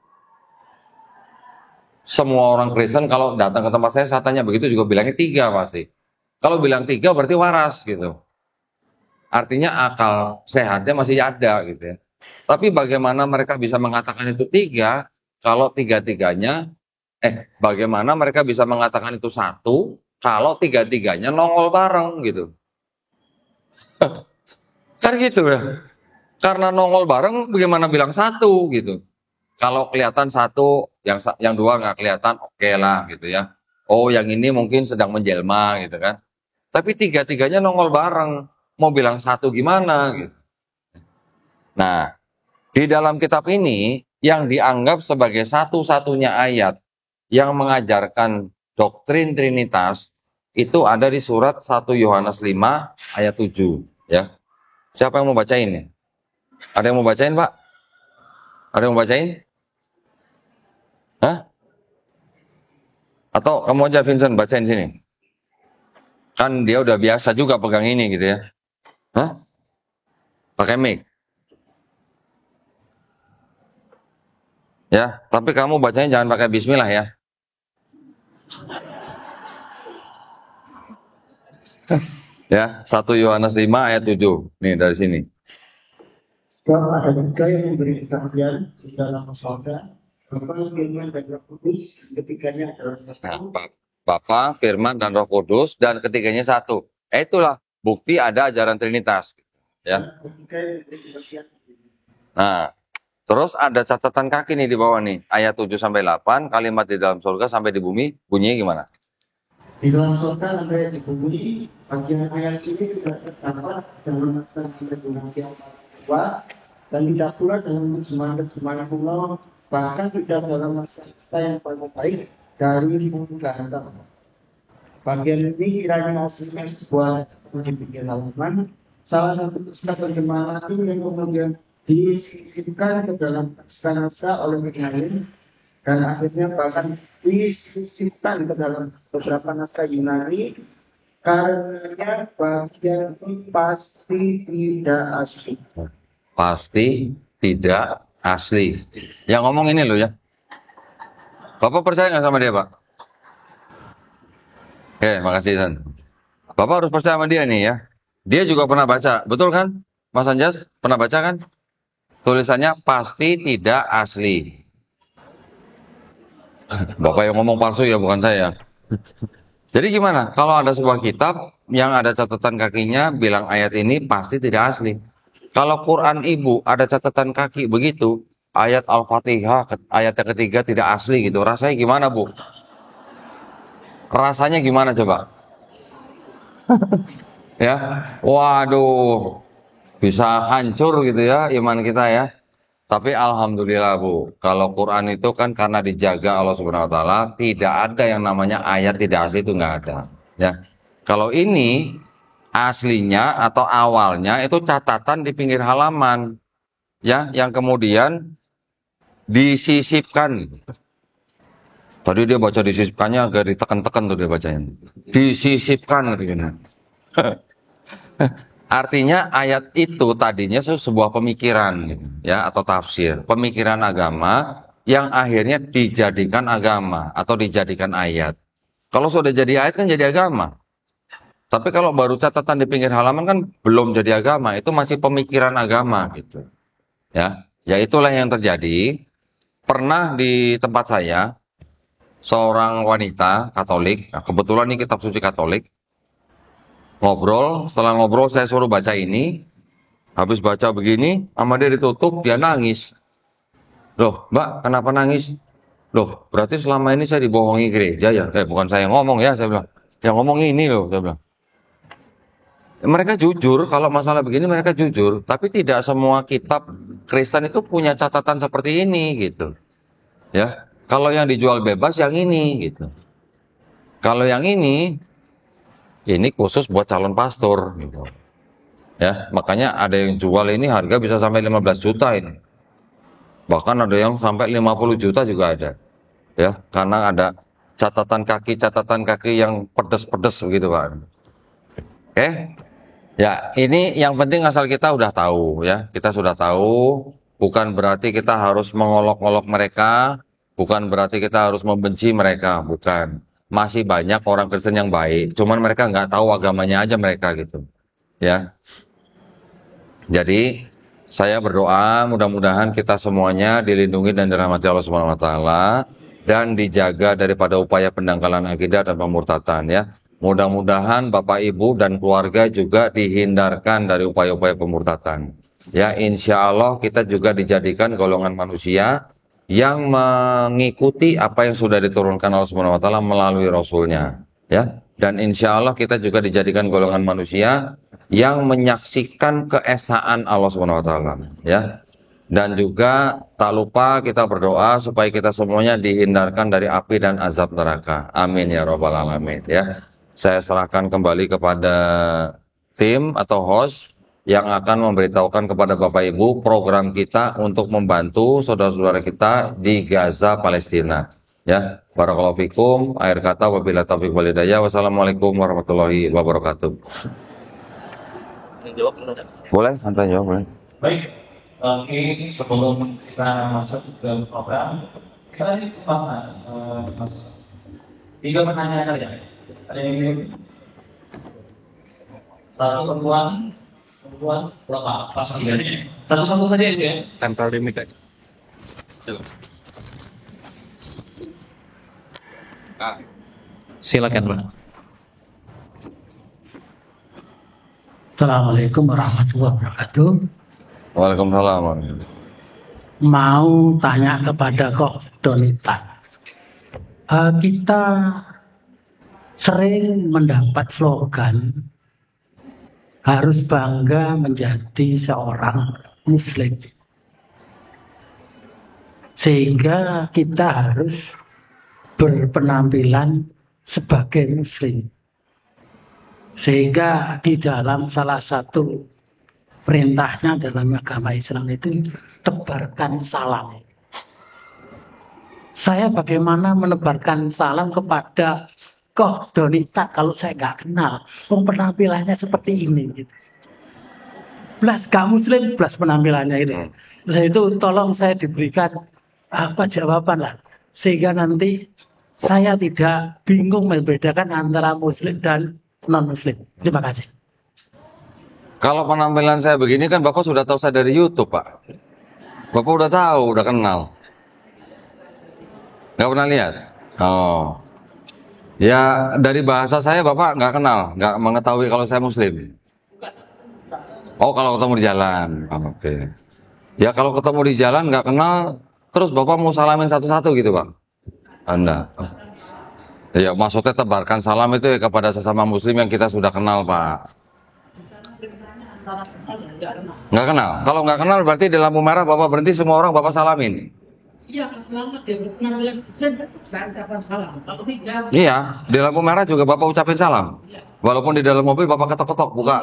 Semua orang Kristen kalau datang ke tempat saya tanya begitu juga bilangnya tiga pasti. Kalau bilang tiga berarti waras gitu. Artinya akal sehatnya masih ada gitu ya. Tapi bagaimana mereka bisa mengatakan itu tiga kalau tiga-tiganya, bagaimana mereka bisa mengatakan itu satu kalau tiga-tiganya nongol bareng gitu. Kan gitu ya. Karena nongol bareng bagaimana bilang satu gitu. Kalau kelihatan satu, yang dua nggak kelihatan, oke lah gitu ya. Oh, yang ini mungkin sedang menjelma gitu kan. Tapi tiga-tiganya nongol bareng. Mau bilang satu gimana gitu. Nah, di dalam kitab ini yang dianggap sebagai satu-satunya ayat yang mengajarkan doktrin Trinitas itu ada di surat 1 Yohanes 5 ayat 7 ya. Siapa yang mau bacain ya? Ada yang mau bacain, Pak? Ada yang mau bacain? Hah? Atau kamu aja Vincent bacain sini. Kan dia udah biasa juga pegang ini gitu ya. Hah? Pakai mic. Ya, tapi kamu bacanya jangan pakai bismillah ya. Ya, 1 Yohanes 5 ayat 7. Nih dari sini. Sebab ada juga yang memberi kesaksian di dalam sorga, Bapa, Firman, dan Roh Kudus, ketiganya adalah satu. Nah, Bapa, Firman, dan Roh Kudus, dan ketiganya satu. Itulah bukti ada ajaran Trinitas. Ya. Nah, terus ada catatan kaki nih di bawah nih, ayat 7 sampai 8, kalimat di dalam surga sampai di bumi, bunyinya gimana? Di dalam sorga sampai di bumi, bagian ayat ini tidak terdapat dalam naskah dengan yang dua, dan tidak pula dalam terjemahan pulau, bahkan tidak dalam naskah yang paling baik, dari Bukata. Bagian ini kiranya aslinya sebuah di pinggir halaman. Salah satu pusat terjemahan itu yang kemudian disisipkan ke dalam naskah oleh penyair dan akhirnya bahkan disisipkan ke dalam beberapa naskah Yunani. Karenanya bagian ini pasti tidak asli. Pasti tidak asli. Yang ngomong ini loh ya. Bapak percaya nggak sama dia, Pak? Oke, makasih San. Bapak harus percaya sama dia nih ya. Dia juga pernah baca, betul kan? Mas Anjas pernah baca kan? Tulisannya pasti tidak asli. Bapak yang ngomong palsu ya, bukan saya. Jadi gimana? Kalau ada sebuah kitab yang ada catatan kakinya bilang ayat ini pasti tidak asli. Kalau Quran Ibu ada catatan kaki begitu, ayat Al-Fatihah ayat yang ketiga tidak asli gitu. Rasanya gimana, Bu? Rasanya gimana coba? Ya. Waduh. Bisa hancur gitu ya iman kita ya. Tapi alhamdulillah Bu, kalau Quran itu kan karena dijaga Allah Subhanahu wa taala, tidak ada yang namanya ayat tidak asli, itu nggak ada. Ya. Kalau ini aslinya atau awalnya itu catatan di pinggir halaman. Ya, yang kemudian disisipkan. Tadi dia baca disisipkannya agak ditekan-tekan tuh dia bacanya. Disisipkan gitu kan. Artinya ayat itu tadinya sebuah pemikiran gitu, ya atau tafsir, pemikiran agama yang akhirnya dijadikan agama atau dijadikan ayat. Kalau sudah jadi ayat kan jadi agama. Tapi kalau baru catatan di pinggir halaman kan belum jadi agama, itu masih pemikiran agama gitu. Ya itulah yang terjadi. Pernah di tempat saya seorang wanita Katolik, nah kebetulan ini kitab suci Katolik, ngobrol, setelah ngobrol saya suruh baca ini, habis baca begini, sama dia ditutup, dia nangis. Loh, Mbak, kenapa nangis? Loh, berarti selama ini saya dibohongi gereja ya? Bukan saya yang ngomong ya, saya bilang. Yang ngomong ini loh, saya bilang. Mereka jujur, kalau masalah begini mereka jujur, tapi tidak semua kitab Kristen itu punya catatan seperti ini gitu. Ya, kalau yang dijual bebas yang ini gitu. Kalau yang ini khusus buat calon pastor gitu. Ya, makanya ada yang jual ini harga bisa sampai 15 juta ini. Bahkan ada yang sampai 50 juta juga ada. Ya, karena ada catatan kaki yang pedes-pedes begitu, Pak. Oke? Ya, ini yang penting asal kita udah tahu ya. Kita sudah tahu, bukan berarti kita harus mengolok-olok mereka, bukan berarti kita harus membenci mereka, bukan. Masih banyak orang Kristen yang baik, cuman mereka nggak tahu agamanya aja mereka gitu. Ya. Jadi saya berdoa mudah-mudahan kita semuanya dilindungi dan dirahmati Allah Subhanahu wa taala dan dijaga daripada upaya pendangkalan akidah dan pemurtatan ya. Mudah-mudahan Bapak Ibu dan keluarga juga dihindarkan dari upaya-upaya pemurtatan. Ya, insya Allah kita juga dijadikan golongan manusia yang mengikuti apa yang sudah diturunkan Allah Subhanahu wa taala melalui Rasulnya, ya. Dan insya Allah kita juga dijadikan golongan manusia yang menyaksikan keesaan Allah Subhanahu wa taala, ya. Dan juga tak lupa kita berdoa supaya kita semuanya dihindarkan dari api dan azab neraka. Amin ya rabbal alamin, ya. Saya serahkan kembali kepada tim atau host yang akan memberitahukan kepada Bapak Ibu program kita untuk membantu saudara-saudara kita di Gaza, Palestina. Ya, barakallahu fikum. Akhir kata, wabillahi taufiq wal hidayah. Wassalamualaikum warahmatullahi wabarakatuh. Boleh, santai jawab boleh. Baik, oke, sebelum kita masuk ke program, kita kasih kesempatan 3 pertanyaan saja. Ada yang ingin? Satu perempuan, berapa? Pasti satu-satu saja itu ya. Tempel di mic aja. Silakan, Pak. Assalamualaikum warahmatullahi wabarakatuh. Waalaikumsalam. Mau tanya kepada Kok Donita. Kita sering mendapat slogan harus bangga menjadi seorang Muslim. Sehingga kita harus berpenampilan sebagai muslim. Sehingga di dalam salah satu perintahnya dalam agama Islam itu tebarkan salam. Saya bagaimana menebarkan salam kepada Koh Donita kalau saya nggak kenal, penampilannya seperti ini. Gitu. Belas gak muslim, belas penampilannya itu. Saya itu tolong saya diberikan apa jawaban lah, sehingga nanti saya tidak bingung membedakan antara muslim dan non muslim. Terima kasih. Kalau penampilan saya begini kan Bapak sudah tahu saya dari YouTube, Pak. Bapak udah tahu, udah kenal. Nggak pernah lihat? Oh. Ya, dari bahasa saya Bapak nggak kenal, nggak mengetahui kalau saya muslim. Oh, kalau ketemu di jalan. Oke. Ya, kalau ketemu di jalan nggak kenal, terus Bapak mau salamin satu-satu gitu, Pak? Anda. Ya, maksudnya tebarkan salam itu kepada sesama muslim yang kita sudah kenal, Pak. Nggak kenal. Kalau nggak kenal berarti di lampu merah Bapak berhenti, semua orang Bapak salamin. Iya, selamat ya. Saya ucapkan salam. Kalau tidak, Iya, di lampu merah juga Bapak ucapin salam. Walaupun di dalam mobil Bapak ketok-ketok buka.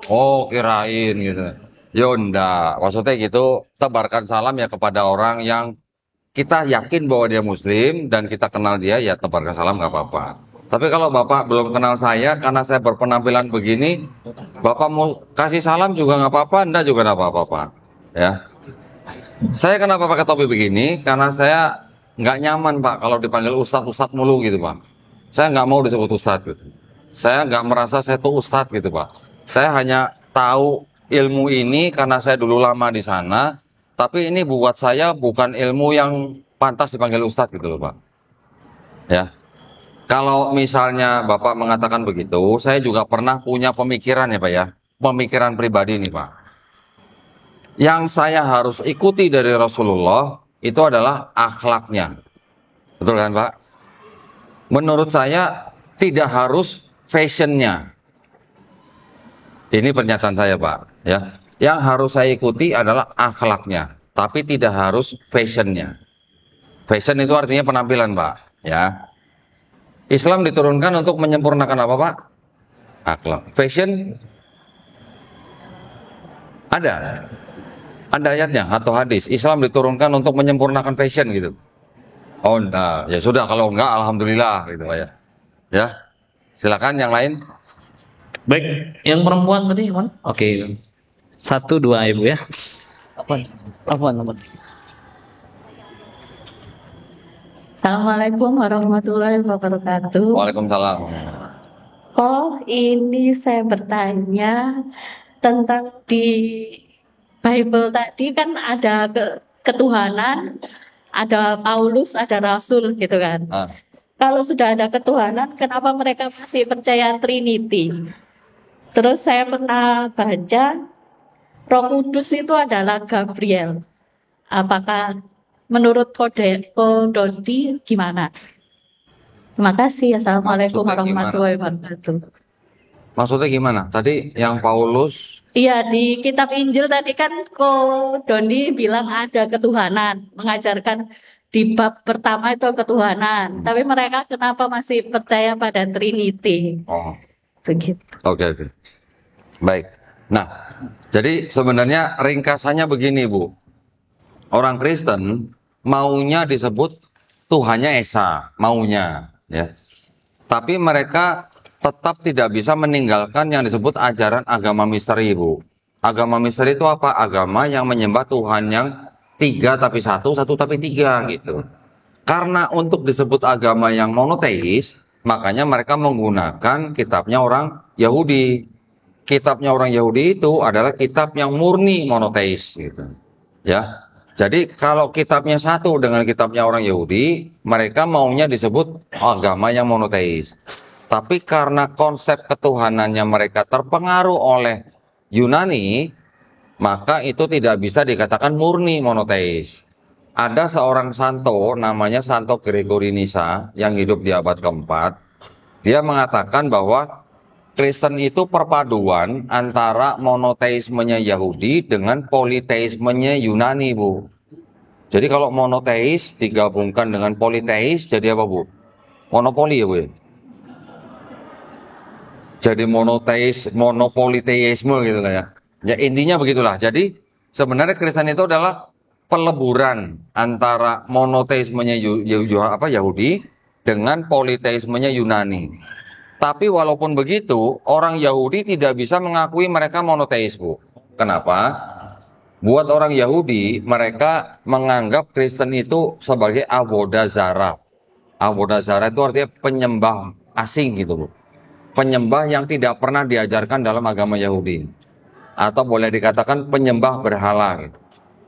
Oh, kirain gitu. Ya enggak, maksudnya gitu, tebarkan salam ya kepada orang yang kita yakin bahwa dia muslim dan kita kenal dia, ya tebarkan salam nggak apa-apa. Tapi kalau Bapak belum kenal saya karena saya berpenampilan begini, Bapak mau kasih salam juga nggak apa-apa, enggak juga nggak apa-apa. Ya. Saya kenapa pakai topi begini? Karena saya nggak nyaman, Pak, kalau dipanggil ustadz mulu gitu, Pak. Saya nggak mau disebut ustadz gitu. Saya nggak merasa saya tuh ustadz gitu, Pak. Saya hanya tahu ilmu ini karena saya dulu lama di sana. Tapi ini buat saya bukan ilmu yang pantas dipanggil ustadz gitu loh, Pak. Ya. Kalau misalnya Bapak mengatakan begitu, saya juga pernah punya pemikiran ya, Pak ya. Pemikiran pribadi nih, Pak. Yang saya harus ikuti dari Rasulullah itu adalah akhlaknya. Betul kan, Pak? Menurut saya tidak harus fashionnya. Ini pernyataan saya, Pak. Ya, yang harus saya ikuti adalah akhlaknya, tapi tidak harus fashionnya. Fashion itu artinya penampilan, Pak. Ya. Islam diturunkan untuk menyempurnakan apa, Pak? Akhlak. Fashion ada. Ada ayatnya atau hadis, Islam diturunkan untuk menyempurnakan fashion gitu. Oh enggak, ya sudah, kalau enggak alhamdulillah gitu Pak ya. Ya. Silakan yang lain. Baik, yang perempuan tadi, Mon? Oke. 1, 2 Ibu ya. Apa? Assalamualaikum warahmatullahi wabarakatuh. Waalaikumsalam. Kok ini saya bertanya tentang di Bible tadi kan ada ketuhanan, ada Paulus, ada Rasul gitu kan. Kalau sudah ada ketuhanan, kenapa mereka masih percaya Trinity? Terus saya pernah baca Roh Kudus itu adalah Gabriel. Apakah menurut Kododi gimana? Terima kasih. Assalamualaikum warahmatullahi wabarakatuh. Maksudnya gimana? Tadi yang Paulus. Iya, di kitab Injil tadi kan Doni bilang ada ketuhanan, mengajarkan di bab pertama itu ketuhanan. Tapi mereka kenapa masih percaya pada Trinity? Oh. Begitu. Oke. Baik. Nah, jadi sebenarnya ringkasannya begini, Bu. Orang Kristen maunya disebut Tuhannya Esa, maunya, ya. Tapi mereka tetap tidak bisa meninggalkan yang disebut ajaran agama misteri, Bu. Agama misteri itu apa? Agama yang menyembah Tuhan yang 3 tapi 1, 1 tapi 3 gitu. Karena untuk disebut agama yang monoteis, makanya mereka menggunakan kitabnya orang Yahudi. Kitabnya orang Yahudi itu adalah kitab yang murni monoteis gitu. Ya. Jadi kalau kitabnya satu dengan kitabnya orang Yahudi, mereka maunya disebut agama yang monoteis. Tapi karena konsep ketuhanannya mereka terpengaruh oleh Yunani, maka itu tidak bisa dikatakan murni monoteis. Ada seorang santo namanya Santo Gregory Nyssa yang hidup di abad keempat. Dia mengatakan bahwa Kristen itu perpaduan antara monoteismenya Yahudi dengan politeismenya Yunani, Bu. Jadi kalau monoteis digabungkan dengan politeis jadi apa, Bu? Monopoli ya Bu ya? Jadi monopoliteisme gitu lah ya. Ya intinya begitulah. Jadi sebenarnya Kristen itu adalah peleburan antara monoteismenya Yahudi dengan politeismenya Yunani. Tapi walaupun begitu, orang Yahudi tidak bisa mengakui mereka monoteis, Bu. Kenapa? Buat orang Yahudi, mereka menganggap Kristen itu sebagai avodah zarah. Avodah zarah itu artinya penyembah asing gitu, Bu. Penyembah yang tidak pernah diajarkan dalam agama Yahudi. Atau boleh dikatakan penyembah berhala.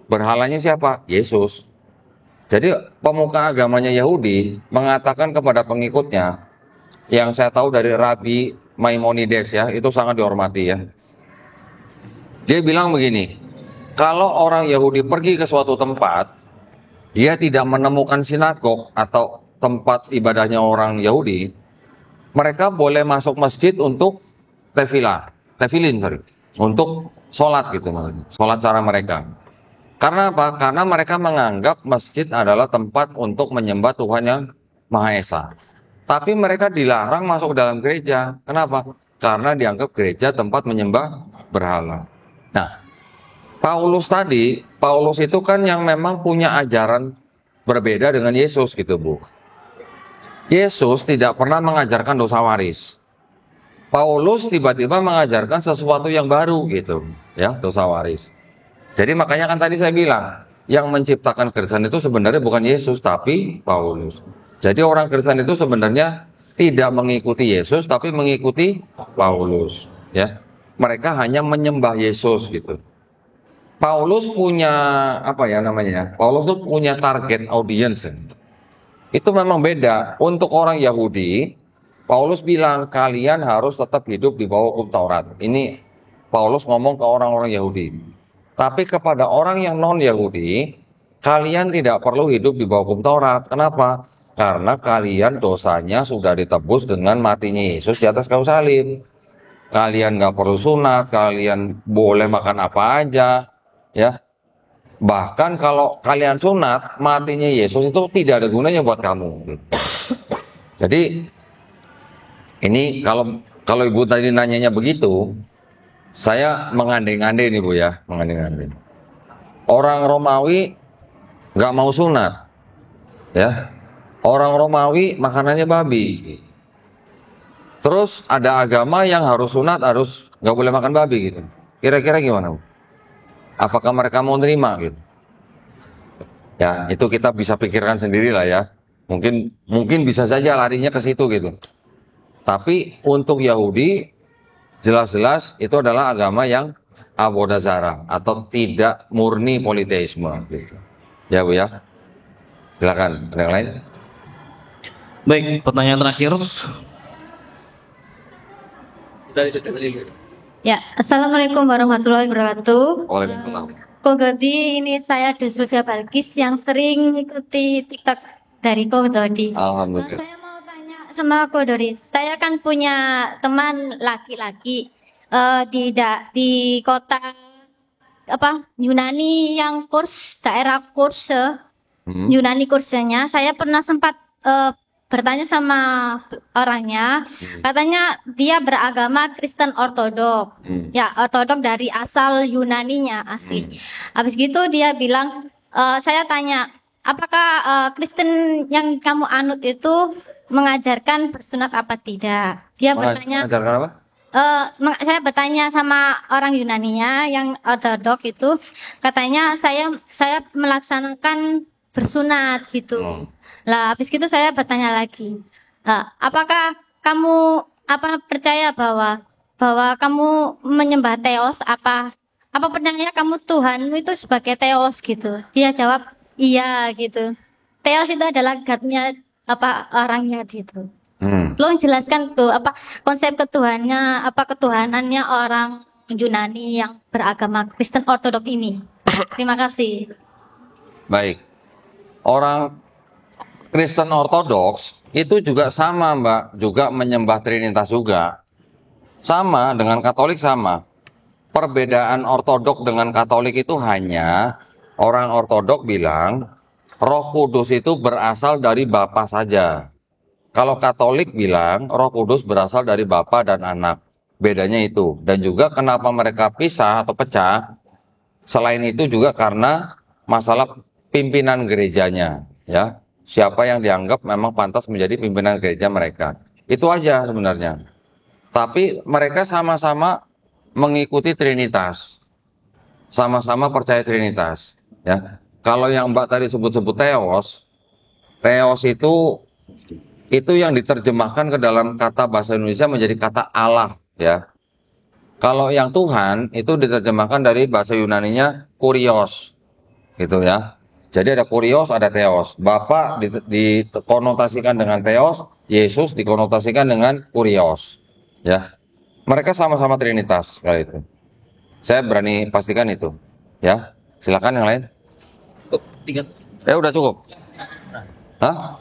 Berhalanya siapa? Yesus. Jadi pemuka agamanya Yahudi mengatakan kepada pengikutnya, yang saya tahu dari Rabi Maimonides ya, itu sangat dihormati ya. Dia bilang begini, kalau orang Yahudi pergi ke suatu tempat, dia tidak menemukan sinagog atau tempat ibadahnya orang Yahudi, mereka boleh masuk masjid untuk tefilin, untuk sholat gitu, sholat cara mereka. Karena apa? Karena mereka menganggap masjid adalah tempat untuk menyembah Tuhan yang Maha Esa. Tapi mereka dilarang masuk dalam gereja. Kenapa? Karena dianggap gereja tempat menyembah berhala. Nah, Paulus itu kan yang memang punya ajaran berbeda dengan Yesus gitu, Bu. Yesus tidak pernah mengajarkan dosa waris. Paulus tiba-tiba mengajarkan sesuatu yang baru gitu, ya, dosa waris. Jadi makanya kan tadi saya bilang, yang menciptakan Kristen itu sebenarnya bukan Yesus tapi Paulus. Jadi orang Kristen itu sebenarnya tidak mengikuti Yesus tapi mengikuti Paulus, ya. Mereka hanya menyembah Yesus gitu. Paulus punya Paulus tuh punya target audience. Itu memang beda. Untuk orang Yahudi, Paulus bilang kalian harus tetap hidup di bawah hukum Taurat. Ini Paulus ngomong ke orang-orang Yahudi. Tapi kepada orang yang non-Yahudi, kalian tidak perlu hidup di bawah hukum Taurat. Kenapa? Karena kalian dosanya sudah ditebus dengan matinya Yesus di atas kayu salib. Kalian nggak perlu sunat, kalian boleh makan apa aja, ya. Bahkan kalau kalian sunat, matinya Yesus itu tidak ada gunanya buat kamu. Jadi ini kalau ibu tadi nanyanya begitu, saya mengandai-andai nih Bu ya, mengandai-andai. Orang Romawi nggak mau sunat, ya. Orang Romawi makanannya babi. Terus ada agama yang harus sunat, harus nggak boleh makan babi gitu. Kira-kira gimana, Bu? Apakah mereka mau terima gitu? Ya, itu kita bisa pikirkan sendiri lah ya. Mungkin bisa saja larinya ke situ gitu. Tapi untuk Yahudi jelas-jelas itu adalah agama yang avodah zarah atau tidak murni politeisme gitu. Ya Bu ya. Silakan, ada yang lain? Baik, pertanyaan terakhir. Ya, Assalamualaikum warahmatullahi wabarakatuh. Waalaikumsalam. Ko Dodi, ini saya Dusrufia Balkis yang sering mengikuti TikTok dari Ko Dodi. Alhamdulillah. Saya mau tanya sama Ko Dodi, saya kan punya teman laki-laki di kota Yunani yang daerah kurs Yunani kursenya. Saya pernah sempat bertanya sama orangnya, katanya dia beragama Kristen Ortodok, ya Ortodok dari asal Yunaninya asli. Habis gitu dia bilang, saya tanya, apakah Kristen yang kamu anut itu mengajarkan bersunat apa tidak? Dia bertanya, Mengajarkan apa? saya bertanya sama orang Yunaninya yang Ortodok itu, katanya saya melaksanakan bersunat gitu. Lah, habis gitu saya bertanya lagi, apakah kamu percaya bahwa kamu menyembah Theos, apa percaya kamu Tuhanmu itu sebagai Theos gitu? Dia jawab iya gitu. Theos itu adalah God-nya orangnya gitu. Tolong jelaskan tuh konsep ketuhanannya orang Yunani yang beragama Kristen Ortodok ini. Terima kasih. Baik. Orang Kristen Ortodoks itu juga sama Mbak, juga menyembah Trinitas juga. Sama dengan Katolik sama. Perbedaan Ortodok dengan Katolik itu hanya orang Ortodok bilang Roh Kudus itu berasal dari Bapa saja. Kalau Katolik bilang Roh Kudus berasal dari Bapa dan Anak. Bedanya itu. Dan juga kenapa mereka pisah atau pecah, selain itu juga karena masalah pimpinan gerejanya, ya. Siapa yang dianggap memang pantas menjadi pimpinan gereja mereka. Itu aja sebenarnya. Tapi mereka sama-sama mengikuti Trinitas. Sama-sama percaya Trinitas, ya. Kalau yang Mbak tadi sebut-sebut Theos itu yang diterjemahkan ke dalam kata bahasa Indonesia menjadi kata Allah, ya. Kalau yang Tuhan itu diterjemahkan dari bahasa Yunaninya kurios, gitu ya. Jadi ada kurios, ada Theos. Bapa dikonotasikan dengan Theos, Yesus dikonotasikan dengan kurios, ya. Mereka sama-sama Trinitas kali itu. Saya berani pastikan itu, ya. Silakan yang lain. Tiga. Udah cukup. Hah?